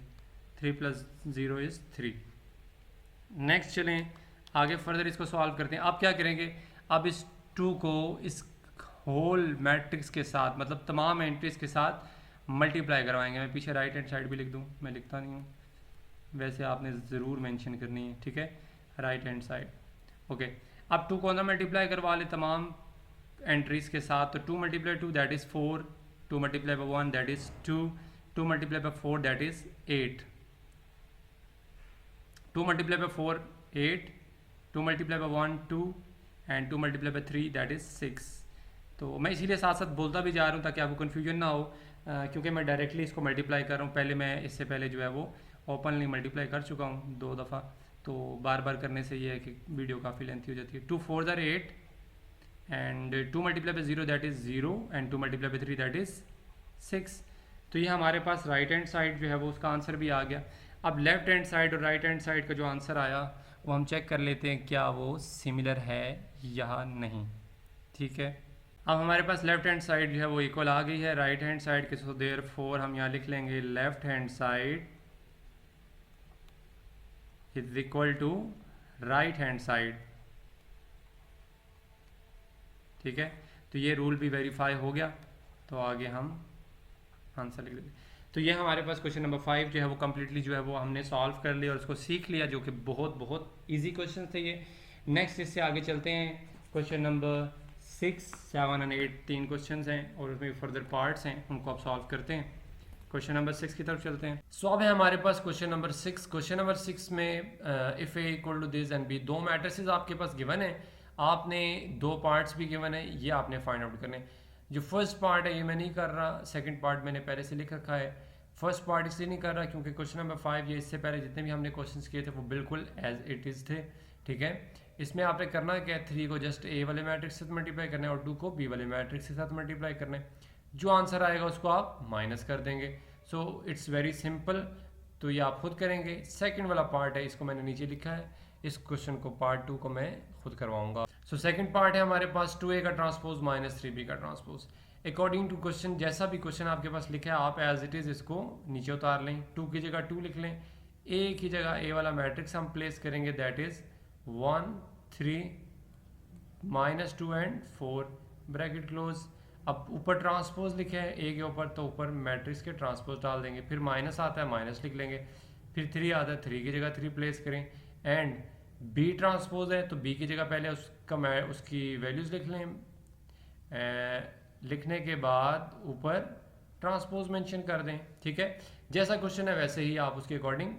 3 + 0 इज़ 3। नेक्स्ट चलें आगे फर्दर इसको सॉल्व करते हैं। अब क्या करेंगे, अब इस 2 को इस होल मैट्रिक्स के साथ, मतलब तमाम एंट्रीज के साथ मल्टीप्लाई करवाएंगे। मैं पीछे राइट हैंड साइड भी लिख दूँ, मैं लिखता नहीं हूँ, वैसे आपने ज़रूर मेंशन करनी है, ठीक है, राइट हैंड साइड। ओके, अब 2 को ना मल्टीप्लाई करवा ले तमाम एंट्रीज के साथ, तो 2 × 2 that is 4, 2 × 1 that is 2, 2 × 4 that is 8, 2 × 4 8, 2 × 1 2 and 2 × 3 that is 6। तो मैं इसीलिए साथ साथ बोलता भी जा रहा हूँ ताकि आपको कन्फ्यूजन ना हो, क्योंकि मैं डायरेक्टली इसको मल्टीप्लाई कर रहा हूँ। पहले मैं इससे पहले जो है वो ओपनली मल्टीप्लाई कर चुका हूँ 2 दफ़ा, तो बार बार करने से ये है कि वीडियो काफ़ी लेंथी हो जाती है। 2 4 = 8 and 2 × 0 that is 0 and 2 × 3 that is 6। तो ये हमारे पास राइट हैंड साइड जो है वो उसका आंसर भी आ गया। अब लेफ्ट हैंड साइड और राइट हैंड साइड का जो आंसर आया वो हम चेक कर लेते हैं क्या वो सिमिलर है या नहीं, ठीक है। अब हमारे पास लेफ्ट हैंड साइड जो है वो इक्वल आ गई है राइट हैंड साइड के, सो देयरफॉर हम यहाँ लिख लेंगे left hand side is equal to right hand side, ठीक है। तो ये रूल भी वेरीफाई हो गया, तो आगे हम आंसर लिख देते। तो ये हमारे पास क्वेश्चन नंबर 5 जो है वो कम्प्लीटली जो है वो हमने सॉल्व कर लिया और उसको सीख लिया, जो कि बहुत बहुत ईजी क्वेश्चन थे ये। नेक्स्ट इससे आगे चलते हैं। क्वेश्चन नंबर 6, 7 और 8 3 क्वेश्चन हैं और उसमें फर्दर पार्ट्स हैं, उनको आप सॉल्व करते हैं। क्वेश्चन नंबर 6 की तरफ चलते हैं। सो अब है हमारे पास क्वेश्चन नंबर 6। क्वेश्चन नंबर 6 में if A equal to this and B, दो मैट्रिसेस आपके पास गिवन है, आपने दो पार्ट्स भी गिवन है, ये आपने फाइंड आउट करने। जो फर्स्ट पार्ट है ये मैं नहीं कर रहा, सेकंड पार्ट मैंने पहले से लिख रखा है। फर्स्ट पार्ट इसलिए नहीं कर रहा क्योंकि क्वेश्चन नंबर 5 ये इससे पहले जितने भी हमने क्वेश्चंस किए थे वो बिल्कुल एज इट इज़ थे, ठीक है। इसमें आपने करना क्या है, 3 को जस्ट ए वाले मैट्रिक्स से मल्टीप्लाई करना है और 2 को बी वाले मैट्रिक्स के साथ मल्टीप्लाई करना है। जो आंसर आएगा उसको आप माइनस कर देंगे। सो इट्स वेरी सिंपल, तो ये आप खुद करेंगे। सेकंड वाला पार्ट है, इसको मैंने नीचे लिखा है, इस क्वेश्चन को पार्ट 2 को मैं खुद करवाऊंगा। सो सेकंड पार्ट है हमारे पास 2a का ट्रांसपोज माइनस 3b का ट्रांसपोज। अकॉर्डिंग टू क्वेश्चन, जैसा भी क्वेश्चन आपके पास लिखा है आप एज इट इज़ इसको नीचे उतार लें। 2 की जगह 2 लिख लें, a की जगह a वाला मैट्रिक्स हम प्लेस करेंगे, that is 1 3 -2 and 4 bracket close. अब ऊपर ट्रांसपोज लिखे है ए के ऊपर, तो ऊपर मैट्रिक्स के ट्रांसपोज डाल देंगे। फिर माइनस आता है, माइनस लिख लेंगे। फिर 3 आता है, 3 की जगह 3 प्लेस करें। एंड बी ट्रांसपोज है तो बी की जगह पहले उसकी वैल्यूज़ लिख लें। लिखने के बाद ऊपर ट्रांसपोज मेंशन कर दें, ठीक है। जैसा क्वेश्चन है वैसे ही आप उसके अकॉर्डिंग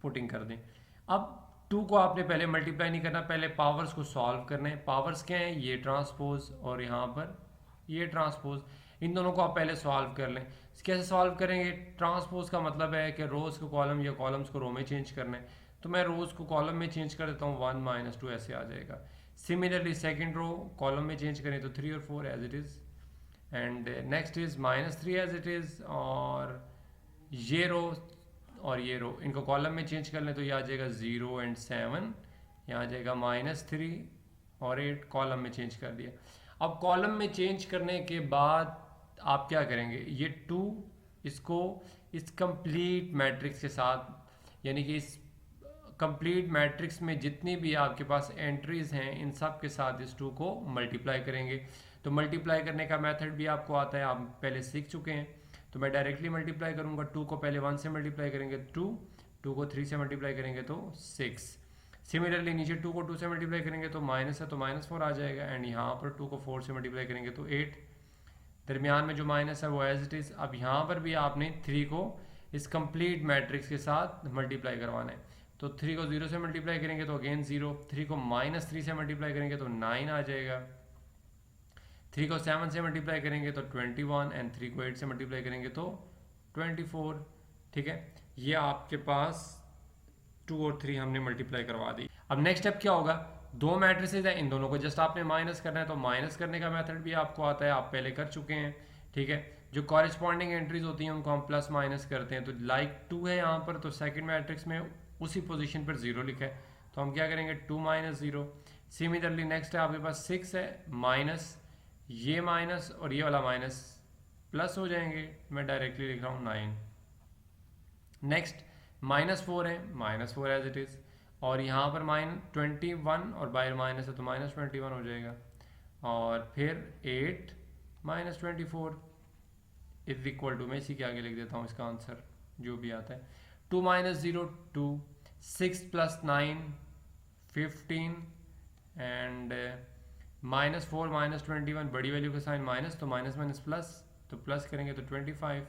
पुटिंग कर दें। अब 2 को आपने पहले मल्टीप्लाई नहीं करना, पहले पावर्स को सॉल्व करना है। पावर्स क्या है, ये ट्रांसपोज और यहाँ पर ये ट्रांसपोज, इन दोनों को आप पहले सॉल्व कर लें। कैसे सॉल्व करेंगे, ट्रांसपोज का मतलब है कि रोज़ को कॉलम या कॉलम्स को रो में चेंज करना है, तो मैं रोज़ को कॉलम में चेंज कर देता हूँ, 1 - 2 ऐसे आ जाएगा। सिमिलरली सेकेंड रो कॉलम में चेंज करें तो 3 और 4 as it is, and next is -3 as it is, और ये रो और ये रो इनको कॉलम में चेंज कर लें तो ये आ जाएगा 0 एंड 7, यहाँ आ जाएगा -3 और 8, कॉलम में चेंज कर दिया। अब कॉलम में चेंज करने के बाद आप क्या करेंगे, ये 2 इसको इस कंप्लीट मैट्रिक्स के साथ, यानी कि इस कंप्लीट मैट्रिक्स में जितनी भी आपके पास एंट्रीज हैं इन सब के साथ इस 2 को मल्टीप्लाई करेंगे। तो मल्टीप्लाई करने का मेथड भी आपको आता है, आप पहले सीख चुके हैं। तो मैं डायरेक्टली मल्टीप्लाई करूंगा, 2 को पहले 1 से मल्टीप्लाई करेंगे 2 को 3 से मल्टीप्लाई करेंगे तो 6। सिमिलरली नीचे 2 को 2 से मल्टीप्लाई करेंगे तो माइनस है तो -4 आ जाएगा, एंड यहाँ पर 2 को 4 से मल्टीप्लाई करेंगे तो 8, दरमियान में जो माइनस है वो एज इट इज़। अब यहाँ पर भी आपने 3 को इस कंप्लीट मैट्रिक्स के साथ मल्टीप्लाई करवाना है, तो 3 को 0 से मल्टीप्लाई करेंगे तो अगेन 0, 3 को -3 से मल्टीप्लाई करेंगे तो 9 आ जाएगा, 3 को 7 से मल्टीप्लाई करेंगे तो 21, एंड 3 को 8 से मल्टीप्लाई करेंगे तो 24, ठीक है। ये आपके पास 2 और 3 हमने मल्टीप्लाई करवा दी। अब नेक्स्ट स्टेप क्या होगा, दो मैट्रिसेस हैं, इन दोनों को जस्ट आपने माइनस करना है, तो माइनस करने का मेथड भी आपको आता है, आप पहले कर चुके हैं, ठीक है। जो कॉरेस्पॉन्डिंग एंट्रीज होती हैं उनको हम प्लस माइनस करते हैं, तो लाइक 2 है यहाँ पर, तो सेकंड मैट्रिक्स में उसी पोजीशन पर 0 लिखा है, तो हम क्या करेंगे 2 - 0। सिमिलरली नेक्स्ट है आपके पास 6 है, माइनस ये माइनस और ये वाला माइनस प्लस हो जाएंगे, मैं डायरेक्टली लिख रहा हूँ 9। नेक्स्ट -4 है, -4 एज इट इज़, और यहाँ पर -21 और बाहर माइनस है तो -21 हो जाएगा, और फिर 8 - 24 इज इक्वल टू, मैं इसी के आगे लिख देता हूँ इसका आंसर जो भी आता है, 2 - 0 2, 6 + 9 15, एंड -4 - 21, बड़ी वैल्यू का साइन माइनस, तो माइनस माइनस प्लस, तो प्लस करेंगे तो 25,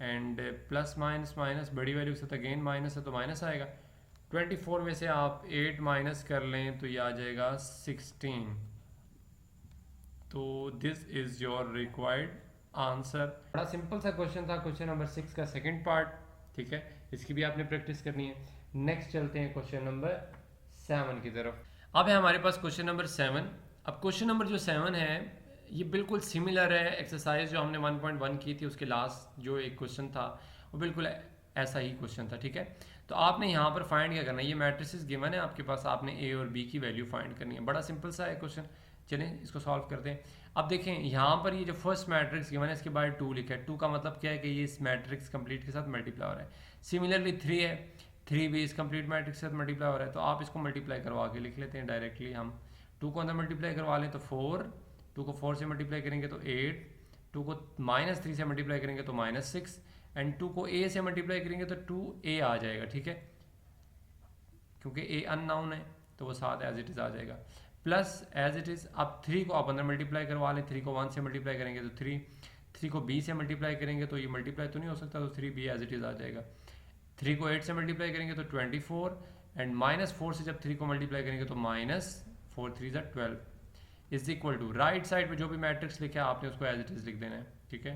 एंड प्लस माइनस माइनस बड़ी वैल्यू के साथ अगेन माइनस है तो माइनस आएगा। 24 में से आप 8 माइनस कर लें तो ये आ जाएगा 16। तो this is your required answer. बड़ा सिंपल सा क्वेश्चन था, क्वेश्चन नंबर 6 का सेकंड पार्ट, ठीक है, इसकी भी आपने प्रैक्टिस करनी है। नेक्स्ट चलते हैं क्वेश्चन नंबर 7 की तरफ। अब है हमारे पास क्वेश्चन नंबर 7। अब क्वेश्चन नंबर जो 7 है ये बिल्कुल सिमिलर है एक्सरसाइज जो हमने 1.1 की थी, उसके लास्ट जो एक क्वेश्चन था वो बिल्कुल ऐसा ही क्वेश्चन था, ठीक है। तो आपने यहाँ पर फाइंड क्या करना है, ये मैट्रिसेस गिवन है आपके पास, आपने ए और बी की वैल्यू फाइंड करनी है। बड़ा सिंपल सा है क्वेश्चन, चलें इसको सॉल्व करते हैं। अब देखें यहाँ पर ये जो फर्स्ट मैट्रिक्स गिवन है इसके बाद 2 लिखा है, 2 का मतलब क्या है कि ये इस मैट्रिक्स कंप्लीट के साथ मल्टीप्लाई हो रहा है। सिमिलरली 3 है, 3 भी इस कंप्लीट मैट्रिक्स के साथ मल्टीप्लाई हो रहा है, तो आप इसको मल्टीप्लाई करवा के लिख लेते हैं डायरेक्टली। हम 2 को अंदर मल्टीप्लाई करवा लें तो 4, 2 को 4 से मल्टीप्लाई करेंगे तो 8, 2 को -3 से मल्टीप्लाई करेंगे तो -6, एंड 2 को a से मल्टीप्लाई करेंगे तो 2a आ जाएगा, ठीक है, क्योंकि a अननाउन है। तो वो 7 एज इट इज़ आ जाएगा, प्लस एज इट इज़ अब 3 को आप अंदर मल्टीप्लाई करवा लें, 3 को 1 से मल्टीप्लाई करेंगे तो 3 को b से मल्टीप्लाई करेंगे तो ये मल्टीप्लाई तो नहीं हो सकता, तो 3b एज इट इज़ आ जाएगा। 3 को 8 से मल्टीप्लाई करेंगे तो 24 एंड -4 से जब 3 को मल्टीप्लाई करेंगे तो -4 3 12 is equal to right side पे जो भी मैट्रिक्स लिखा है आपने उसको एज इट इज़ लिख देना है, ठीक है।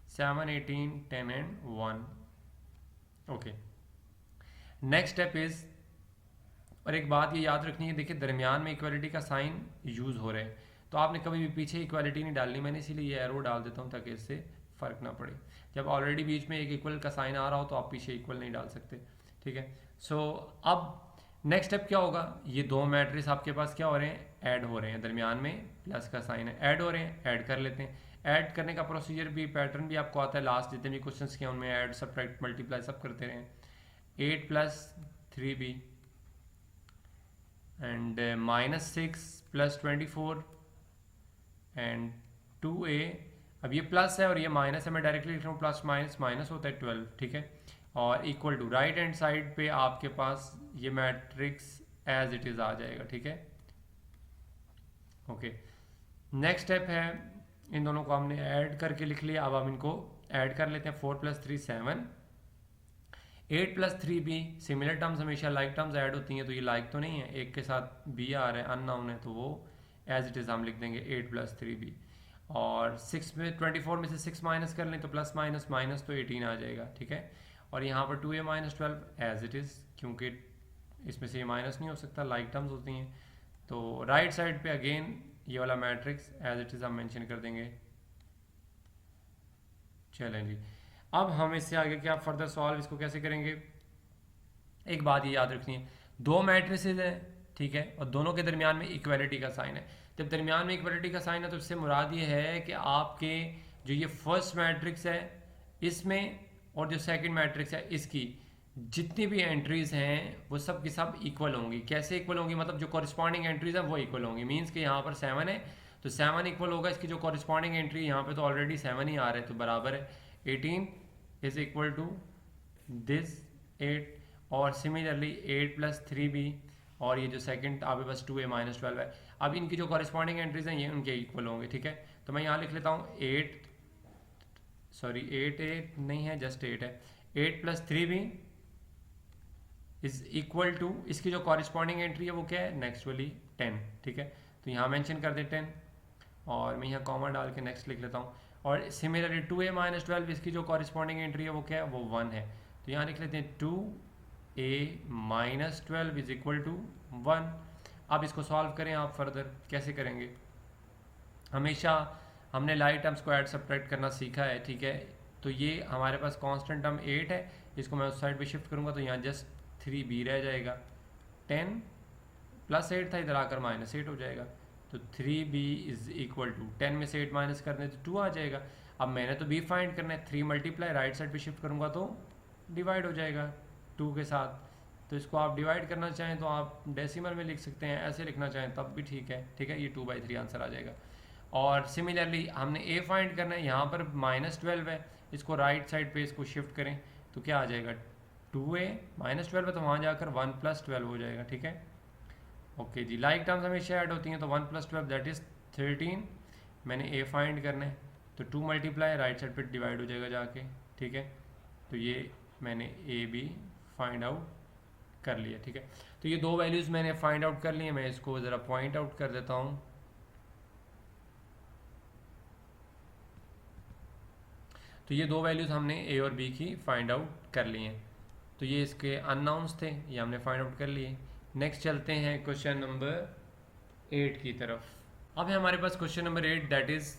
7 18 10 and 1। Okay, next step is, और एक बात ये याद रखनी है, देखिए दरमियान में इक्वालिटी का साइन यूज़ हो रहा है, तो आपने कभी भी पीछे इक्वालिटी नहीं डालनी, मैंने इसीलिए ये एरो डाल देता हूँ ताकि इससे फ़र्क ना पड़े। जब ऑलरेडी बीच में एक इक्वल का साइन आ रहा हो तो आप पीछे इक्वल नहीं डाल सकते, ठीक है। सो अब नेक्स्ट स्टेप क्या होगा, ये दो मैट्रिक्स आपके पास क्या हो रहे हैं, ऐड हो रहे हैं, दरमियान में प्लस का साइन है, ऐड हो रहे हैं, ऐड कर लेते हैं। ऐड करने का प्रोसीजर भी, पैटर्न भी आपको आता है, लास्ट जितने भी क्वेश्चंस किए उनमें ऐड सब्ट्रैक्ट मल्टीप्लाई सब करते रहे। 8 + 3b एंड -6 + 24 एंड 2a। अब ये प्लस है और ये माइनस है, मैं डायरेक्टली लिख रहा हूँ, प्लस माइनस माइनस होता है 12, ठीक है। और equal to right hand side पे आपके पास ये मैट्रिक्स एज इट इज़ आ जाएगा, ठीक है। ओके, नेक्स्ट स्टेप है, इन दोनों को हमने ऐड करके लिख लिया, अब हम इनको ऐड कर लेते हैं। 4 + 3 7, 8 + 3b। सिमिलर टर्म्स हमेशा लाइक टर्म्स ऐड होती हैं, तो ये लाइक तो नहीं है, एक के साथ b आ रहा है, अननाउन है, तो वो एज इट इज़ हम लिख देंगे 8 + 3b। और 6 में 24 में से 6 माइनस कर लें तो प्लस माइनस माइनस तो 18 आ जाएगा, ठीक है। और यहाँ पर 2a - 12 एज इट इज़, क्योंकि इसमें से ये माइनस नहीं हो सकता, लाइक टर्म्स होती हैं। तो राइट साइड पे अगेन ये वाला मैट्रिक्स एज इट इज़ हम मेंशन कर देंगे। चलें जी, अब हम इससे आगे क्या फर्दर सॉल्व इसको कैसे करेंगे। एक बात ये याद रखनी है, दो मैट्रिसेस हैं, ठीक है, और दोनों के दरमियान में इक्वालिटी का साइन है। जब दरमियान में इक्वालिटी का साइन है तो इससे मुराद ये है कि आपके जो ये फर्स्ट मैट्रिक्स है इसमें और जो सेकंड मैट्रिक्स है इसकी जितनी भी एंट्रीज हैं वो सब की सब इक्वल होंगी। कैसे इक्वल होंगी, मतलब जो कॉरिस्पॉन्डिंग एंट्रीज हैं वो इक्वल होंगी। मीन्स कि यहाँ पर 7 है तो 7 इक्वल होगा, इसकी जो कॉरिस्पॉन्डिंग एंट्री यहाँ पे तो ऑलरेडी 7 ही आ रहा है तो बराबर है। 18 इज इक्वल टू दिस 8, और सिमिलरली 8 + 3b, और ये जो सेकंड आपके पास 2a - 12 है। अब इनकी जो कॉरिस्पॉन्डिंग एंट्रीज हैं ये उनके इक्वल होंगे, ठीक है। तो मैं यहाँ लिख लेता हूँ 8 नहीं है, जस्ट 8 है। 8 + 3b इज इक्वल टू, इसकी जो कॉरिस्पॉन्डिंग एंट्री है वो क्या है, नेक्स्ट वाली 10, ठीक है। तो यहाँ मेंशन कर दे 10, और मैं यहाँ कॉमा डाल के नेक्स्ट लिख लेता हूँ। और सिमिलरली 2a - 12 इसकी जो कॉरिस्पॉन्डिंग एंट्री है वो क्या है, वो 1 है। तो यहाँ लिख लेते हैं 2a - 12 इज इक्वल टू 1। अब इसको सॉल्व करें आप फर्दर, कैसे करेंगे। हमेशा हमने लाइक टर्म्स को ऐड सब्ट्रैक्ट करना सीखा है, ठीक है। तो ये हमारे पास कांस्टेंट टर्म 8 है, इसको मैं उस साइड पे शिफ्ट करूँगा तो यहाँ जस्ट 3b रह जाएगा। 10 + 8 था, इधर आकर -8 हो जाएगा। तो 3b इज इक्वल टू 10 में से 8 माइनस कर दें तो 2 आ जाएगा। अब मैंने तो b फाइंड करना है, 3 मल्टीप्लाई राइट साइड पे शिफ्ट करूँगा तो डिवाइड हो जाएगा 2 के साथ। तो इसको आप डिवाइड करना चाहें तो आप डेसिमल में लिख सकते हैं, ऐसे लिखना चाहें तब भी ठीक है, ठीक है। ये 2/3 आंसर आ जाएगा। और सिमिलरली हमने a फाइंड करना है, यहाँ पर -12 है, इसको राइट साइड पे इसको शिफ्ट करें तो क्या आ जाएगा, 2a - 12 है तो वहाँ जाकर 1 + 12 हो जाएगा, ठीक है। ओके जी, लाइक टर्म्स हमेशा ऐड होती हैं, तो 1 + 12 दैट इज़ 13। मैंने a फाइंड करना है तो 2 मल्टीप्लाई राइट साइड पे डिवाइड हो जाएगा जाके, ठीक है। तो ये मैंने a भी फाइंड आउट कर लिया, ठीक है। तो ये दो वैल्यूज़ मैंने फाइंड आउट कर लिए, मैं इसको ज़रा पॉइंट आउट कर देता हूँ। तो ये दो वैल्यूज़ हमने a और b की फाइंड आउट कर ली हैं। तो ये इसके अननाउंस थे, ये हमने फाइंड आउट कर लिए। नेक्स्ट चलते हैं क्वेश्चन नंबर 8 की तरफ। अब है हमारे पास question number 8, that is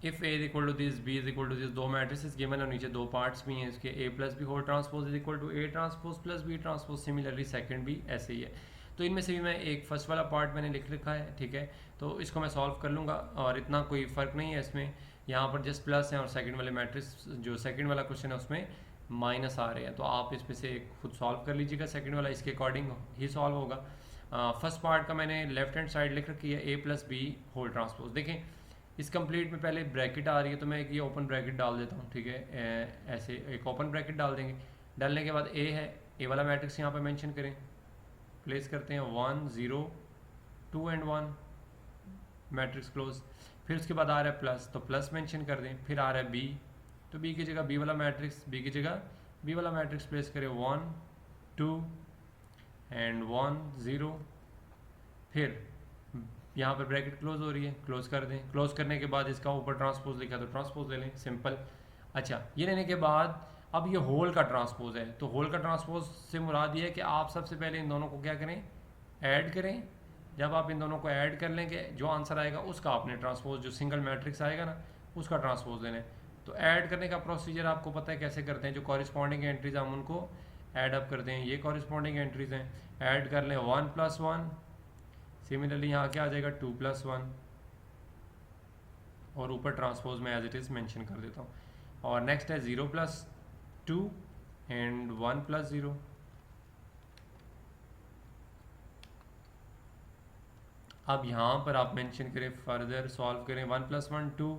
if a is equal to this, b is equal to this. दो मैट्रिसेस गिवन और नीचे दो पार्ट्स भी हैं इसके, a + b whole transpose is equal to a transpose + b transpose. Similarly second भी ऐसे ही है। तो इनमें से भी मैं एक फर्स्ट वाला पार्ट मैंने लिख रखा है, ठीक है। तो इसको मैं सॉल्व कर लूँगा और इतना कोई फ़र्क नहीं है इसमें, यहाँ पर जस्ट प्लस है और सेकंड वाले मैट्रिक्स जो सेकंड वाला क्वेश्चन है उसमें माइनस आ रहे हैं। तो आप इसमें से खुद सॉल्व कर लीजिएगा, सेकंड वाला इसके अकॉर्डिंग ही सॉल्व होगा। फर्स्ट पार्ट का मैंने लेफ्ट हैंड साइड लिख रखी है a + b होल ट्रांसपोज। देखें इस कंप्लीट में पहले ब्रैकेट आ रही है तो मैं एक ये ओपन ब्रैकेट डाल देता हूँ, ठीक है। ऐसे एक ओपन ब्रैकेट डाल देंगे, डालने के बाद a है, a वाला मैट्रिक्स यहाँ पर मेंशन करें, प्लेस करते हैं 1 0 2 एंड 1, मैट्रिक्स क्लोज। फिर उसके बाद आ रहा है प्लस, तो प्लस मेंशन कर दें। फिर आ रहा है बी, तो बी की जगह बी वाला मैट्रिक्स, बी की जगह बी वाला मैट्रिक्स प्लेस करें 1 2 एंड 1 0। फिर यहाँ पर ब्रैकेट क्लोज हो रही है, क्लोज कर दें। क्लोज करने के बाद इसका ऊपर ट्रांसपोज लिखा तो ट्रांसपोज ले लें, सिंपल। अच्छा, ये लेने के बाद अब ये होल का ट्रांसपोज है, तो होल का ट्रांसपोज से मुराद ये है कि आप सबसे पहले इन दोनों को क्या करें, ऐड करें। जब आप इन दोनों को ऐड कर लेंगे, जो आंसर आएगा उसका आपने ट्रांसपोज, जो सिंगल मैट्रिक्स आएगा ना उसका ट्रांसपोज लेना है। तो ऐड करने का प्रोसीजर आपको पता है कैसे करते हैं, जो कॉरिस्पॉन्डिंग एंट्रीज हम उनको ऐड अप करते हैं, ये कॉरिस्पॉन्डिंग एंट्रीज हैं। ऐड कर लें 1 + 1, सिमिलरली यहाँ क्या आ जाएगा 2 + 1, और ऊपर ट्रांसपोज में एज इट इज़ मेंशन कर देता हूँ। और नेक्स्ट है 0 + 2 एंड 1 + 0। अब यहाँ पर आप मेंशन करें, फर्दर सॉल्व करें, 1 + 1 2,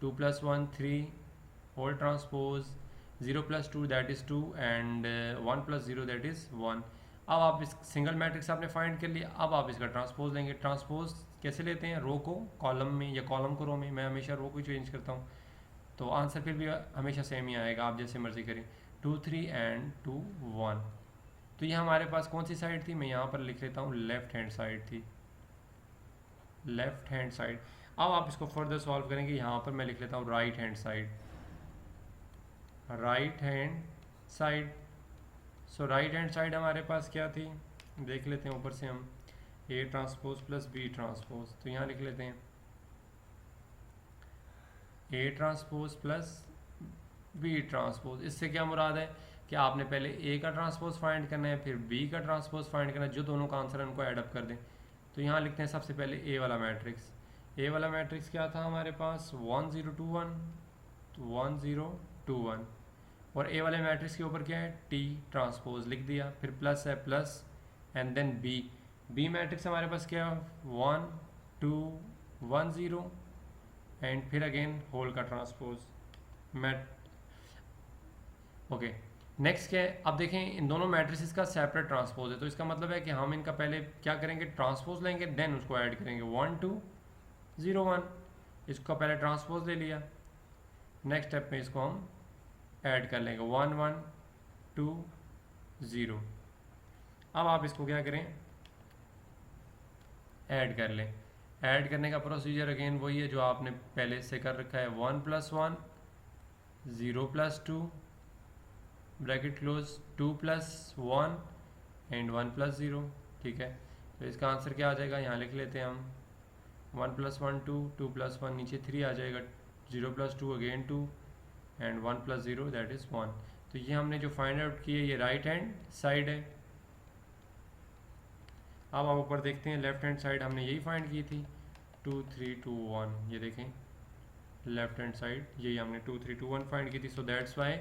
2 + 1 3, whole transpose 0 + 2 that is 2 and 1 + 0 that is 1। अब आप इस सिंगल मैट्रिक्स आपने फाइंड कर लिया, अब आप इसका ट्रांसपोज लेंगे। ट्रांसपोज कैसे लेते हैं, रो को कॉलम में या कॉलम को रो में, मैं हमेशा रो को चेंज करता हूँ, तो आंसर फिर भी हमेशा सेम ही आएगा, आप जैसे मर्जी करें। 2 3 एंड 2 1। तो ये हमारे पास कौन सी साइड थी, मैं यहाँ पर लिख लेता हूँ लेफ्ट हैंड साइड थी, लेफ्ट हैंड साइड। अब आप इसको फर्दर सॉल्व करेंगे, यहाँ पर मैं लिख लेता हूँ right hand side, right hand side. So right hand side हमारे पास क्या थी, देख लेते हैं ऊपर से हम, A transpose plus B transpose. तो यहाँ लिख लेते हैं A transpose plus B transpose. इससे क्या मुराद है कि आपने पहले A का ट्रांसपोज फाइंड करना है, फिर B का ट्रांसपोज फाइंड करना है, जो दोनों का आंसर है उनको ऐड अप कर दें। तो यहाँ लिखते हैं सबसे पहले A वाला मैट्रिक्स। A वाला मैट्रिक्स क्या था हमारे पास 1 0 2 1, तो 1 0 2 1, और A वाले मैट्रिक्स के ऊपर क्या है T ट्रांसपोज लिख दिया। फिर प्लस है plus and then B matrix हमारे पास क्या है 1 2 1 0 एंड फिर अगेन होल का ट्रांसपोज मैट। ओके, नेक्स्ट क्या है, अब देखें इन दोनों मैट्रिसेस का सेपरेट ट्रांसपोज है, तो इसका मतलब है कि हम इनका पहले क्या करेंगे, ट्रांसपोज लेंगे, देन उसको ऐड करेंगे। 1 2 0 1, इसका पहले ट्रांसपोज ले लिया, नेक्स्ट स्टेप में इसको हम ऐड कर लेंगे 1 1 2 0। अब आप इसको क्या करें, ऐड कर लें। ऐड करने का प्रोसीजर अगेन वही है जो आपने पहले से कर रखा है, 1 + 1 0 + 2 ब्रैकेट क्लोज, 2 + 1 एंड 1 + 0। ठीक है, तो इसका आंसर क्या आ जाएगा, यहाँ लिख लेते हैं हम 1 + 1 2, 2 + 1 नीचे 3 आ जाएगा, 0 + 2 अगेन 2 एंड 1 + 0 दैट इज़ 1। तो ये हमने जो फाइंड आउट की है ये राइट हैंड साइड है। अब आप ऊपर देखते हैं लेफ्ट हैंड साइड हमने यही फाइंड की थी 2 3 2 1, ये देखें लेफ्ट हैंड साइड यही हमने 2 3 2 1 फाइंड की थी। So that's why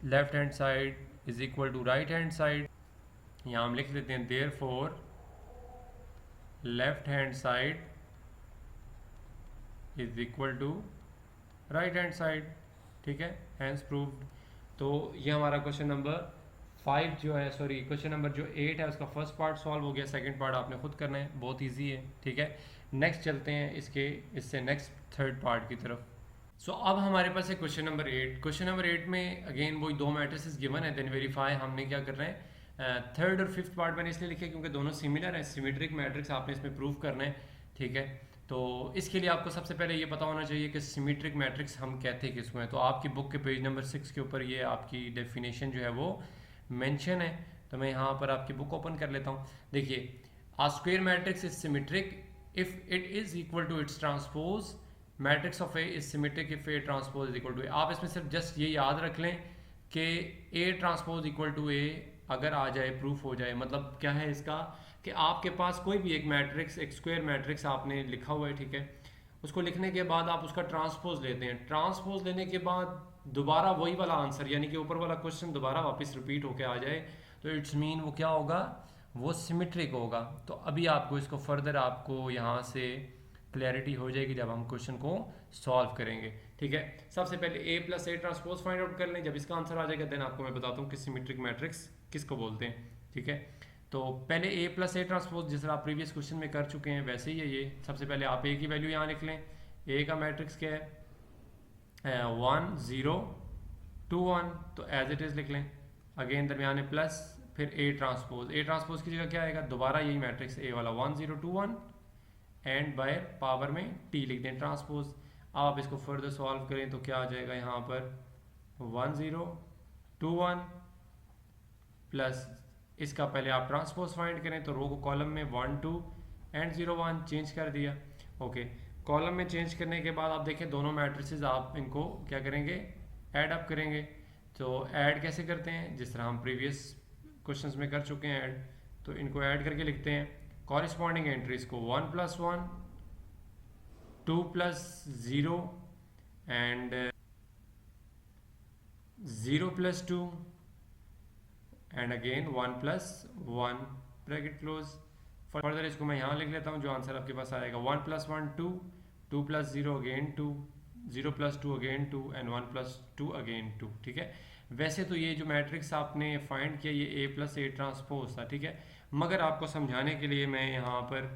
left hand side is equal to right hand side. यहाँ हम लिख लेते हैं therefore left hand side is equal to right hand side. ठीक है, हैंस प्रूव्ड। तो ये हमारा क्वेश्चन नंबर 5 जो है, सॉरी क्वेश्चन नंबर जो 8 है उसका फर्स्ट पार्ट सॉल्व हो गया, सेकंड पार्ट आपने खुद करना है, बहुत इजी है। ठीक है, नेक्स्ट चलते हैं इससे नेक्स्ट थर्ड पार्ट की तरफ। सो अब हमारे पास है क्वेश्चन नंबर 8। क्वेश्चन नंबर 8 में अगेन वही दो मैट्रिसेस गिवन है, देन वेरीफाई हमने क्या करना है, थर्ड और फिफ्थ पार्ट मैंने इसलिए लिखे क्योंकि दोनों सिमिलर है, सिमेट्रिक मैट्रिक्स आपने इसमें प्रूव करना है। ठीक है, तो इसके लिए आपको सबसे पहले ये पता होना चाहिए कि सिमेट्रिक मैट्रिक्स हम कहते किसको हैं। तो आपकी बुक के पेज नंबर 6 के ऊपर ये आपकी डेफिनेशन जो है वो मेंशन है। तो मैं यहाँ पर आपकी बुक ओपन कर लेता हूँ। देखिए, a square matrix is symmetric if it is equal to its transpose, matrix of A is symmetric if A transpose is equal to A. आप इसमें सिर्फ जस्ट ये याद रख लें कि A transpose equal to A अगर आ जाए, प्रूफ हो जाए, मतलब क्या है इसका कि आपके पास कोई भी एक मैट्रिक्स, एक स्क्वायर मैट्रिक्स आपने लिखा हुआ है, ठीक है, उसको लिखने के बाद आप उसका ट्रांसपोज लेते हैं, ट्रांसपोज लेने के बाद दोबारा वही वाला आंसर यानी कि ऊपर वाला क्वेश्चन दोबारा वापस रिपीट होके आ जाए, तो इट्स मीन वो क्या होगा, वो सिमेट्रिक होगा। तो अभी आपको इसको फर्दर आपको यहाँ से क्लैरिटी हो जाएगी जब हम क्वेश्चन को सॉल्व करेंगे। ठीक है, सबसे पहले A plus A transpose find out कर लें, जब इसका आंसर आ जाएगा देन आपको मैं बताता हूँ कि सिमेट्रिक मैट्रिक्स किसको बोलते हैं। ठीक है, तो पहले ए प्लस ए ट्रांसपोज जिस तरह आप प्रीवियस क्वेश्चन में कर चुके हैं वैसे ही है ये। सबसे पहले आप ए की वैल्यू यहाँ लिख लें। ए का मैट्रिक्स क्या है 1 0 2 1, तो एज इट इज़ लिख लें। अगेन दरमियान में प्लस, फिर ए ट्रांसपोज की जगह क्या आएगा, दोबारा यही मैट्रिक्स ए वाला 1 0 2 1 एंड बाय पावर में टी लिख दें ट्रांसपोज। अब आप इसको फर्दर सॉल्व करें तो क्या आ जाएगा यहाँ पर 1 0 2 1 प्लस इसका पहले आप ट्रांसपोज फाइंड करें तो रो को कॉलम में 1 2 एंड 0 1 चेंज कर दिया। ओके, कॉलम में चेंज करने के बाद आप देखें दोनों मैट्रिसेस आप इनको क्या करेंगे, ऐड अप करेंगे। तो ऐड कैसे करते हैं, जिस तरह हम प्रीवियस क्वेश्चंस में कर चुके हैं ऐड, तो इनको ऐड करके लिखते हैं कॉरिस्पॉन्डिंग एंट्रीज को 1 + 1 2 + 0 and 0 + 2 and again 1 + 1 bracket close. Further इसको मैं यहाँ लिख लेता हूँ, जो आंसर आपके पास आएगा 1 + 1 2 2 + 0 अगेन 2 0 + 2 अगेन 2 एंड 1 + 2 अगेन 2। ठीक है, वैसे तो ये जो मैट्रिक्स आपने फाइंड किया ये ए प्लस ए ट्रांसपोज था। ठीक है, मगर आपको समझाने के लिए मैं यहाँ पर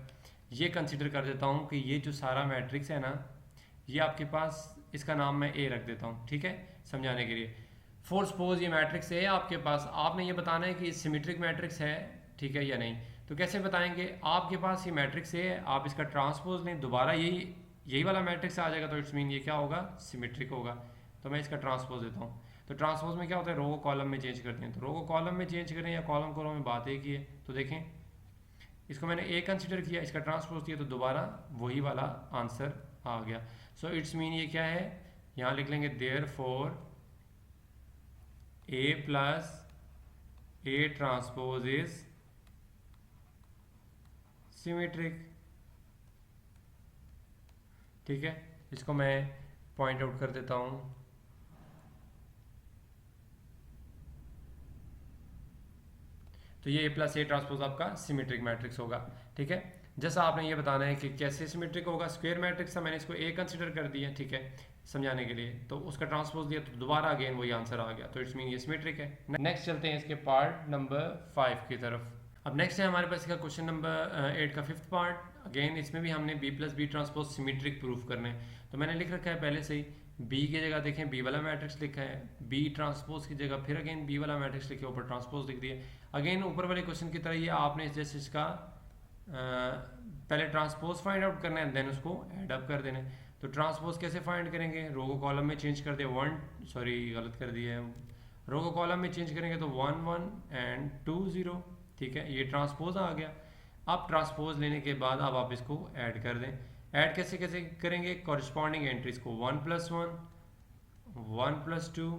ये कंसिडर कर देता हूँ कि ये जो सारा मैट्रिक्स है ना, ये आपके पास इसका नाम मैं ए रख देता हूँ। ठीक है, समझाने के लिए। फॉर सपोज ये मैट्रिक्स है आपके पास, आपने ये बताना है कि सिमेट्रिक मैट्रिक्स है, ठीक है या नहीं। तो कैसे बताएंगे, आपके पास ये मैट्रिक्स है, आप इसका ट्रांसपोज लें, दोबारा यही वाला मैट्रिक्स आ जाएगा, तो इट्स मीन ये क्या होगा, सिमेट्रिक होगा। तो मैं इसका ट्रांसपोज देता हूँ। तो ट्रांसपोज में क्या होता है, रो को कॉलम में चेंज करते हैं। तो रो को कॉलम में चेंज करें या कॉलम को रो में, बात एक ही है। तो देखें, इसको मैंने ए कंसिडर किया, इसका ट्रांसपोज किया, तो दोबारा वही वाला आंसर आ गया। सो इट्स मीन ये क्या है, यहाँ लिख लेंगे therefore A plus A transpose is symmetric. ठीक है, इसको मैं पॉइंट आउट कर देता हूं। तो ये ए प्लस ए ट्रांसपोज आपका सिमेट्रिक मैट्रिक्स होगा। ठीक है, जैसा आपने ये बताना है कि कैसे सिमेट्रिक होगा, स्क्वायर मैट्रिक्स था, मैंने इसको ए कंसिडर कर दिया। ठीक है, समझाने के लिए, तो उसका ट्रांसपोज दिया तो दोबारा अगेन वही आंसर आ गया, तो इट्स मीन ये सिमेट्रिक है। नेक्स्ट चलते हैं इसके पार्ट नंबर 5 की तरफ। अब नेक्स्ट है हमारे पास इसका क्वेश्चन नंबर 8 का 5th पार्ट। अगेन इसमें भी हमने B plus B transpose symmetric proof करना है। तो मैंने लिख रखा है पहले से ही, बी की जगह देखें बी वाला मैट्रिक्स लिखा है, बी ट्रांसपोज की जगह फिर अगेन बी वाला मैट्रिक्स लिखे, ऊपर ट्रांसपोज लिख दिया। अगेन ऊपर वाले क्वेश्चन की तरह ये आपने जैसे इसका पहले ट्रांसपोज फाइंड आउट करना है, देन उसको एड अप कर देना है। तो ट्रांसपोज कैसे फाइंड करेंगे, रो को कॉलम में चेंज कर दे, गलत कर दिया है, रो को कॉलम में चेंज करेंगे तो 1 1 एंड 2 0। ठीक है, ये ट्रांसपोज आ गया। अब ट्रांसपोज लेने के बाद अब आप इसको ऐड कर दें। ऐड कैसे कैसे करेंगे, कॉरस्पॉन्डिंग एंट्रीज को 1 + 1 1 + 2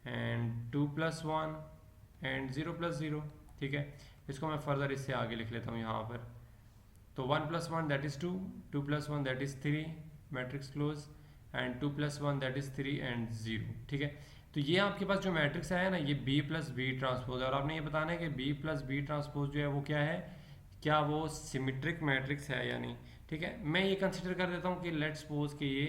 एंड 2 + 1 एंड 0 + 0। ठीक है, इसको मैं फर्दर इससे आगे लिख लेता हूँ यहाँ पर। तो 1 + 1 that is 2, 2 + 1 that is 3, matrix close, and 2 + 1 that is 3 and 0। ठीक है, तो ये आपके पास जो मैट्रिक्स आया ना, ये बी प्लस बी ट्रांसपोज है, और आपने ये बताना है कि बी प्लस बी ट्रांसपोज जो है वो क्या है, क्या वो सिमेट्रिक मैट्रिक्स है या नहीं। ठीक है, मैं ये कंसिडर कर देता हूँ कि लेट्स सपोज कि ये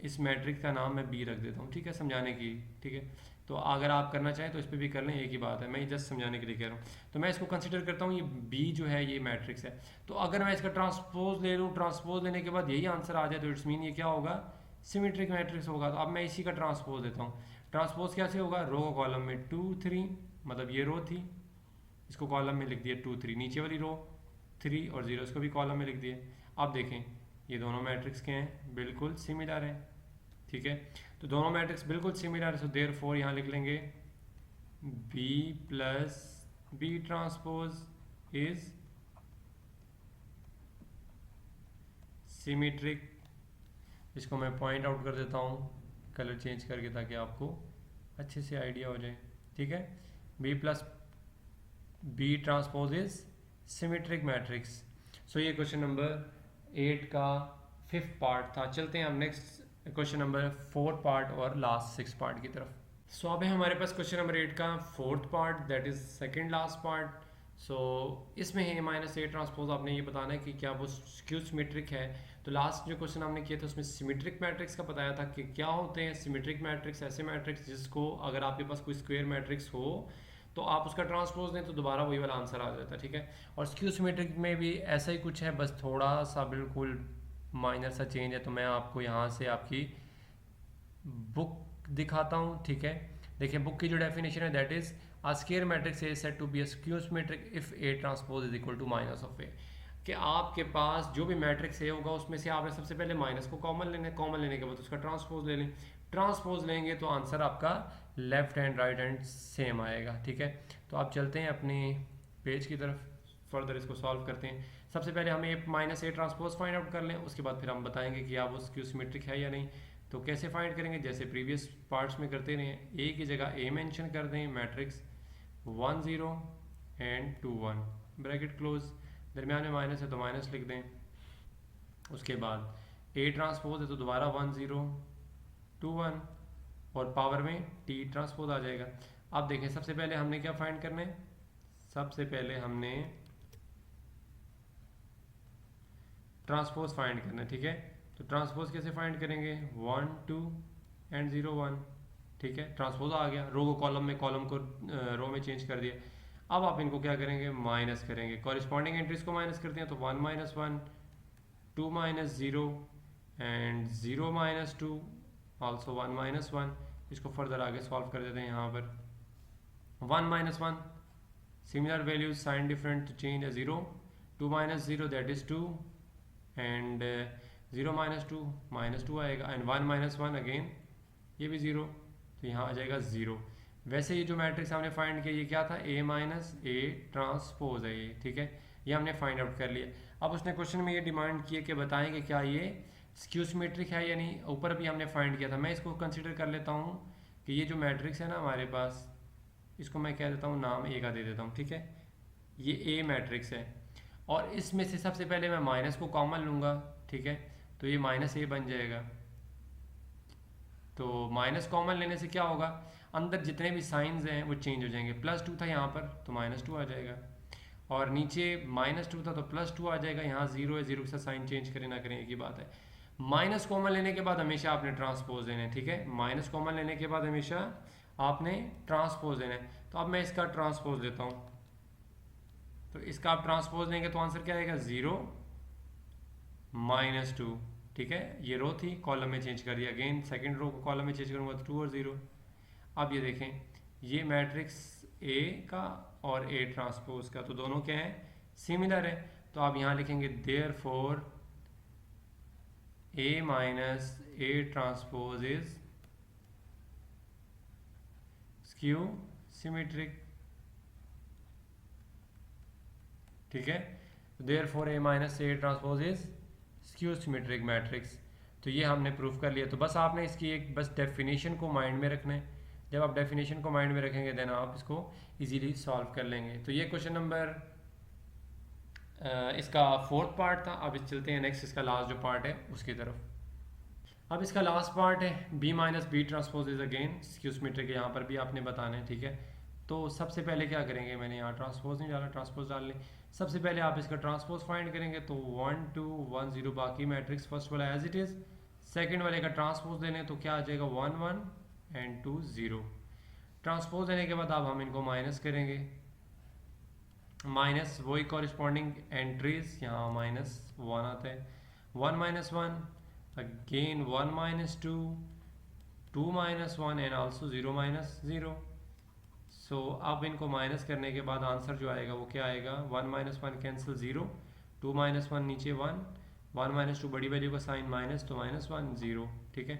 इस मैट्रिक्स का नाम मैं बी रख देता हूँ। ठीक है, समझाने की। ठीक है, तो अगर आप करना चाहें तो इस पर भी कर लें, एक ही बात है, मैं जस्ट समझाने के लिए कह रहा हूँ। तो मैं इसको कंसिडर करता हूँ, ये बी जो है ये मैट्रिक्स है। तो अगर मैं इसका ट्रांसपोज ले लूँ, ट्रांसपोज लेने के बाद यही आंसर आ जाए, तो इट्स मीन ये क्या होगा, सिमेट्रिक मैट्रिक्स होगा। तो अब मैं इसी का ट्रांसपोज देता हूँ। ट्रांसपोज कैसे होगा, रो को कॉलम में 2 3, मतलब ये रो थी, इसको कॉलम में लिख दिया 2 3, नीचे वाली रो 3 और 0, इसको भी कॉलम में लिख दिए। अब देखें ये दोनों मैट्रिक्स के हैं, बिल्कुल सिमिलर हैं। ठीक है, तो दोनों मैट्रिक्स बिल्कुल सिमिलर है, सो देयरफॉर यहाँ लिख लेंगे B plus B transpose is symmetric. इसको मैं पॉइंट आउट कर देता हूँ कलर चेंज करके, ताकि आपको अच्छे से आइडिया हो जाए। ठीक है, B plus B transpose is symmetric matrix. So ये क्वेश्चन नंबर 8 का 5th पार्ट था। चलते हैं हम next question number 4th part और लास्ट 6th पार्ट की तरफ। सो अब है हमारे पास क्वेश्चन नंबर 8 का 4th part, that is second last part. So इसमें है -a ट्रांसपोज, आपने ये बताना है कि क्या वो स्क्यू सिमेट्रिक है। तो लास्ट जो क्वेश्चन हमने किए थे उसमें सिमेट्रिक मैट्रिक्स का बताया था कि क्या होते हैं सिमेट्रिक मैट्रिक्स, ऐसे मैट्रिक्स जिसको अगर आपके पास कोई स्क्वायर मैट्रिक्स हो तो आप उसका ट्रांसपोज दें तो दोबारा वही वाला आंसर आ जाता है, ठीक है। और स्क्यू सिमेट्रिक में भी ऐसा ही कुछ है, बस थोड़ा सा बिल्कुल माइनर सा चेंज है। तो मैं आपको यहाँ से आपकी बुक दिखाता हूँ, ठीक है। देखिए बुक की जो डेफिनेशन है that is a square matrix is said to be a skew symmetric if A transpose is equal to minus of A. कि आपके पास जो भी मैट्रिक्स ए होगा उसमें से आपने सबसे पहले माइनस को कॉमन लेना है, कॉमन लेने के बाद उसका ट्रांसपोज ले लें, ट्रांसपोज लेंगे तो आंसर आपका left hand right hand same आएगा, ठीक है। तो आप चलते हैं अपने पेज की तरफ, फर्दर इसको सॉल्व करते हैं। सबसे पहले हम A minus A transpose find out कर लें, उसके बाद फिर हम बताएंगे कि आप वो स्क्यू सिमेट्रिक है या नहीं। तो कैसे फाइंड करेंगे, जैसे प्रीवियस पार्ट्स में करते रहे, ए की जगह ए मेंशन कर दें, मैट्रिक्स 1 0 एंड 2 1, ब्रैकेट क्लोज, दरमियान में माइनस है तो माइनस लिख दें। उसके बाद ए ट्रांसपोज है तो दोबारा 1 0 2 1 और पावर में टी ट्रांसपोज आ जाएगा। अब देखें सबसे पहले हमने क्या फाइंड करना है, सबसे पहले हमने ट्रांसपोज फाइंड करना है, ठीक है। तो ट्रांसपोज कैसे फाइंड करेंगे, 1 2 एंड 0 1, ठीक है। ट्रांसपोज आ गया, रो को कॉलम में, कॉलम को रो में चेंज कर दिया। अब आप इनको क्या करेंगे, माइनस करेंगे, कॉरिस्पॉन्डिंग एंट्रीज को माइनस करते हैं तो 1 minus 1 2 minus 0 and 0 minus 2 also 1 minus 1। इसको फर्दर आगे सॉल्व कर देते हैं। यहाँ पर 1 minus 1 similar values, sign different, change है 0, 2 minus 0 that is 2 and 0 minus 2 minus 2 आएगा एंड 1 माइनस 1 अगेन ये भी 0, तो यहाँ आ जाएगा 0। वैसे ये जो मैट्रिक्स हमने फाइंड किया ये क्या था, ए माइनस ए ट्रांसपोज है ये, ठीक है। ये हमने फाइंड आउट कर लिया। अब उसने क्वेश्चन में ये डिमांड किया कि बताएं कि क्या ये स्क्यू सिमेट्रिक है या नहीं। ऊपर भी हमने फाइंड किया था, मैं इसको कंसिडर कर लेता हूँ कि ये जो मैट्रिक्स है ना हमारे पास, इसको मैं कह देता हूँ नाम ए का दे देता हूँ, ठीक है। ये ए मैट्रिक्स है और इसमें से सबसे पहले मैं माइनस को कॉमन लूँगा, ठीक है। तो ये माइनस ए बन जाएगा। तो माइनस कॉमन लेने से क्या होगा, अंदर जितने भी साइंस हैं वो चेंज हो जाएंगे। +2 था यहाँ पर तो -2 आ जाएगा और नीचे -2 था तो +2 आ जाएगा। यहाँ 0 है, 0 के साथ साइन चेंज करें ना करें एक ही बात है। माइनस कॉमन लेने के बाद हमेशा आपने ट्रांसपोज लेना है, ठीक है। माइनस कॉमन लेने के बाद हमेशा आपने ट्रांसपोज लेना है। तो अब मैं इसका ट्रांसपोज लेता हूँ, तो इसका आप ट्रांसपोज लेंगे तो आंसर क्या आएगा, 0 -2, ठीक है। ये रो थी, कॉलम में चेंज कर दिया, अगेन सेकंड रो को कॉलम में चेंज करूँगा तो 2 और 0। अब ये देखें ये मैट्रिक्स ए का और ए ट्रांसपोज का तो दोनों क्या है, सिमिलर है। तो आप यहाँ लिखेंगे therefore A minus A transpose is skew symmetric, ठीक है। Therefore A minus A transpose is skew symmetric matrix. तो ये हमने प्रूफ कर लिया। तो बस आपने इसकी एक बस डेफिनेशन को माइंड में रखना है। जब आप डेफिनेशन को माइंड में रखेंगे देन आप इसको इजीली सॉल्व कर लेंगे। तो ये क्वेश्चन नंबर इसका 4th पार्ट था। अब इस चलते हैं नेक्स्ट, इसका लास्ट जो पार्ट है उसकी तरफ। अब इसका लास्ट पार्ट है B minus B transpose is again skew symmetric, यहाँ पर भी आपने बताना है, ठीक है। तो सबसे पहले क्या करेंगे, मैंने यहाँ ट्रांसपोज नहीं डाला, ट्रांसपोज डाल लें। सबसे पहले आप इसका ट्रांसपोज फाइंड करेंगे तो 1 2 1 0 बाकी मैट्रिक्स फर्स्ट वाला एज इट इज़, सेकंड वाले का ट्रांसपोज देने तो क्या आ जाएगा 1 1 एंड 2 0। ट्रांसपोज देने के बाद अब हम इनको माइनस करेंगे, माइनस वही कॉरिस्पॉन्डिंग एंट्रीज, यहाँ -1 आता है, 1 minus 1 again 1 minus 2 2 minus 1 and also 0 minus 0। सो अब इनको माइनस करने के बाद आंसर जो आएगा वो क्या आएगा, 1 माइनस 1 कैंसिल 0, 2 माइनस 1 नीचे 1, 1 माइनस 2 बड़ी वैल्यू का साइन माइनस तो -1 0, ठीक है।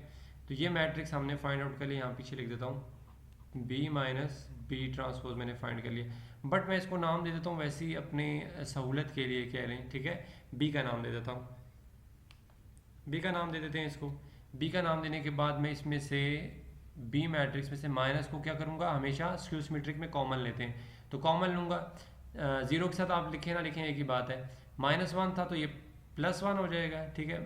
तो ये मैट्रिक्स हमने फाइंड आउट कर लिया, यहाँ पीछे लिख देता हूँ बी माइनस बी ट्रांसपोज मैंने फाइंड कर लिया। बट मैं इसको नाम दे देता हूँ वैसे ही अपने सहूलत के लिए कह लें, ठीक है। बी का नाम दे देता हूँ, बी का नाम दे देते हैं इसको। बी का नाम देने के बाद मैं इसमें से बी मैट्रिक्स में से माइनस को क्या करूँगा, हमेशा स्क्यू सिमेट्रिक में कॉमन लेते हैं तो कॉमन लूँगा। 0 के साथ आप लिखें ना लिखें एक ही बात है, -1 था तो ये +1 हो जाएगा, ठीक है।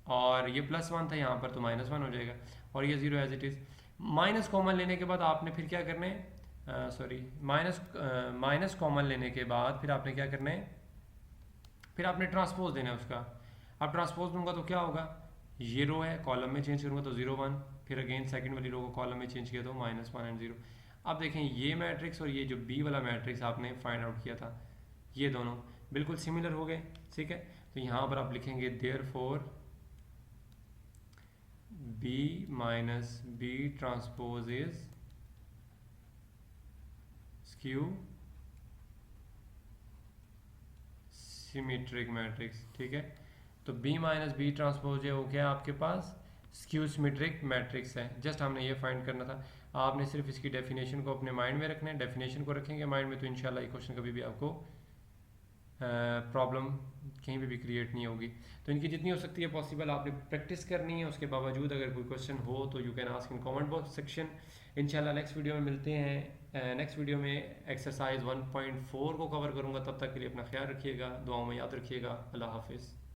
और ये +1 था यहाँ पर तो -1 हो जाएगा और ये 0 as it is. Minus common लेने के बाद आपने फिर क्या करना है, माइनस कॉमन लेने के बाद फिर आपने क्या करना है, फिर आपने ट्रांसपोज देना है उसका। अब ट्रांसपोज दूंगा तो क्या होगा, ये रो है कॉलम में चेंज करूँगा तो 0 1, फिर अगेन सेकंड वाली रो को कॉलम में चेंज किया तो -1 एंड 0। अब देखें ये मैट्रिक्स और ये जो बी वाला मैट्रिक्स आपने फाइंड आउट किया था, ये दोनों बिल्कुल सिमिलर हो गए, ठीक है। तो यहाँ पर आप लिखेंगे therefore B minus B transpose is skew symmetric matrix, ठीक है। तो बी माइनस बी ट्रांसपोज है वो क्या है आपके पास, स्क्यू सिमेट्रिक मैट्रिक्स है। जस्ट हमने ये फाइंड करना था। आपने सिर्फ इसकी डेफिनेशन को अपने माइंड में रखना है, डेफिनेशन को रखेंगे माइंड में तो इंशाल्लाह ये क्वेश्चन कभी भी आपको प्रॉब्लम कहीं पे भी क्रिएट नहीं होगी। तो इनकी जितनी हो सकती है पॉसिबल आपने प्रैक्टिस करनी है। उसके बावजूद अगर कोई क्वेश्चन हो तो you can ask in comment box section. इंशाल्लाह नेक्स्ट वीडियो में मिलते हैं। नेक्स्ट वीडियो में एक्सरसाइज 1.4 को कवर करूँगा। तब तक के लिए अपना ख्याल रखिएगा, दुआओं में याद रखिएगा। अल्लाह हाफिज़।